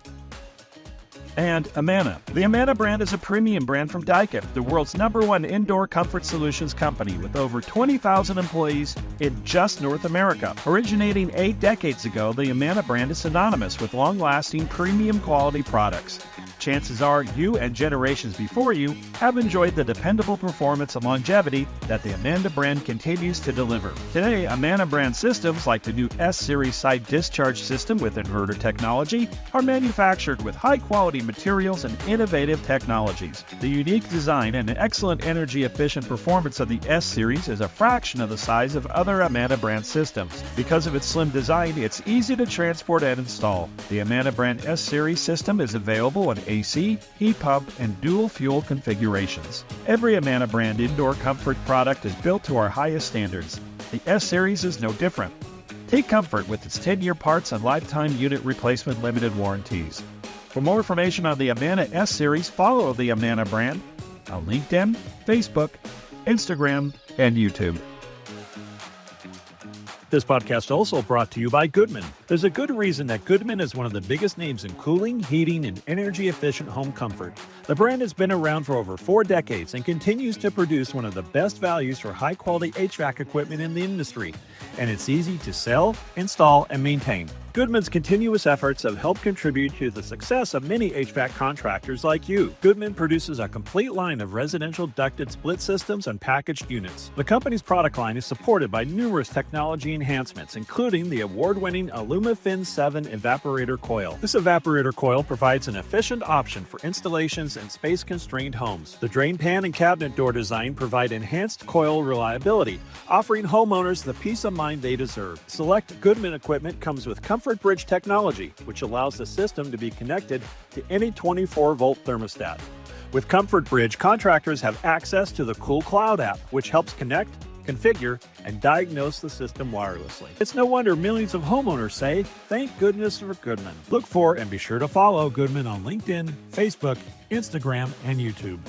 And Amana. The Amana brand is a premium brand from Daikin, the world's #1 indoor comfort solutions company with over 20,000 employees in just North America. Originating 8 decades ago, the Amana brand is synonymous with long-lasting premium quality products. Chances are you and generations before you have enjoyed the dependable performance and longevity that the Amana brand continues to deliver. Today, Amana brand systems like the new S-Series side discharge system with inverter technology are manufactured with high-quality materials and innovative technologies. The unique design and excellent energy-efficient performance of the S-Series is a fraction of the size of other Amana brand systems. Because of its slim design, it's easy to transport and install. The Amana brand S-Series system is available in AC, heat pump, and dual fuel configurations. Every Amana brand indoor comfort product is built to our highest standards. The S-Series is no different. Take comfort with its 10-year parts and lifetime unit replacement limited warranties. For more information on the Amana S-Series, follow the Amana brand on LinkedIn, Facebook, Instagram, and YouTube. This podcast also brought to you by Goodman. There's a good reason that Goodman is one of the biggest names in cooling, heating, and energy-efficient home comfort. The brand has been around for over 4 decades and continues to produce one of the best values for high-quality HVAC equipment in the industry. And it's easy to sell, install, and maintain. Goodman's continuous efforts have helped contribute to the success of many HVAC contractors like you. Goodman produces a complete line of residential ducted split systems and packaged units. The company's product line is supported by numerous technology enhancements, including the award-winning AlumaFin 7 evaporator coil. This evaporator coil provides an efficient option for installations in space-constrained homes. The drain pan and cabinet door design provide enhanced coil reliability, offering homeowners the peace of mind they deserve. Select Goodman equipment comes with Comfort Bridge technology, which allows the system to be connected to any 24-volt thermostat. With Comfort Bridge, contractors have access to the Cool Cloud app, which helps connect, configure, and diagnose the system wirelessly. It's no wonder millions of homeowners say, "Thank goodness for Goodman." Look for and be sure to follow Goodman on LinkedIn, Facebook, Instagram, and YouTube.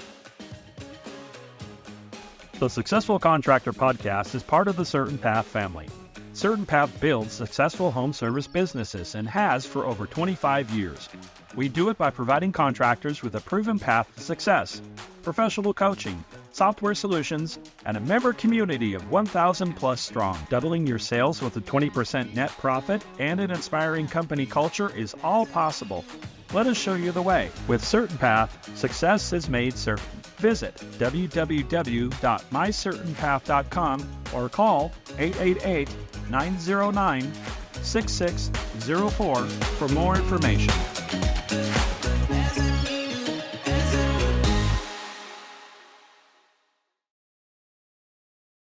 The Successful Contractor podcast is part of the CertainPath family. CertainPath builds successful home service businesses and has for over 25 years. We do it by providing contractors with a proven path to success, professional coaching, software solutions, and a member community of 1,000 plus strong. Doubling your sales with a 20% net profit and an inspiring company culture is all possible. Let us show you the way. With CertainPath, success is made certain. Visit www.mycertainpath.com or call 888-909-6604 for more information.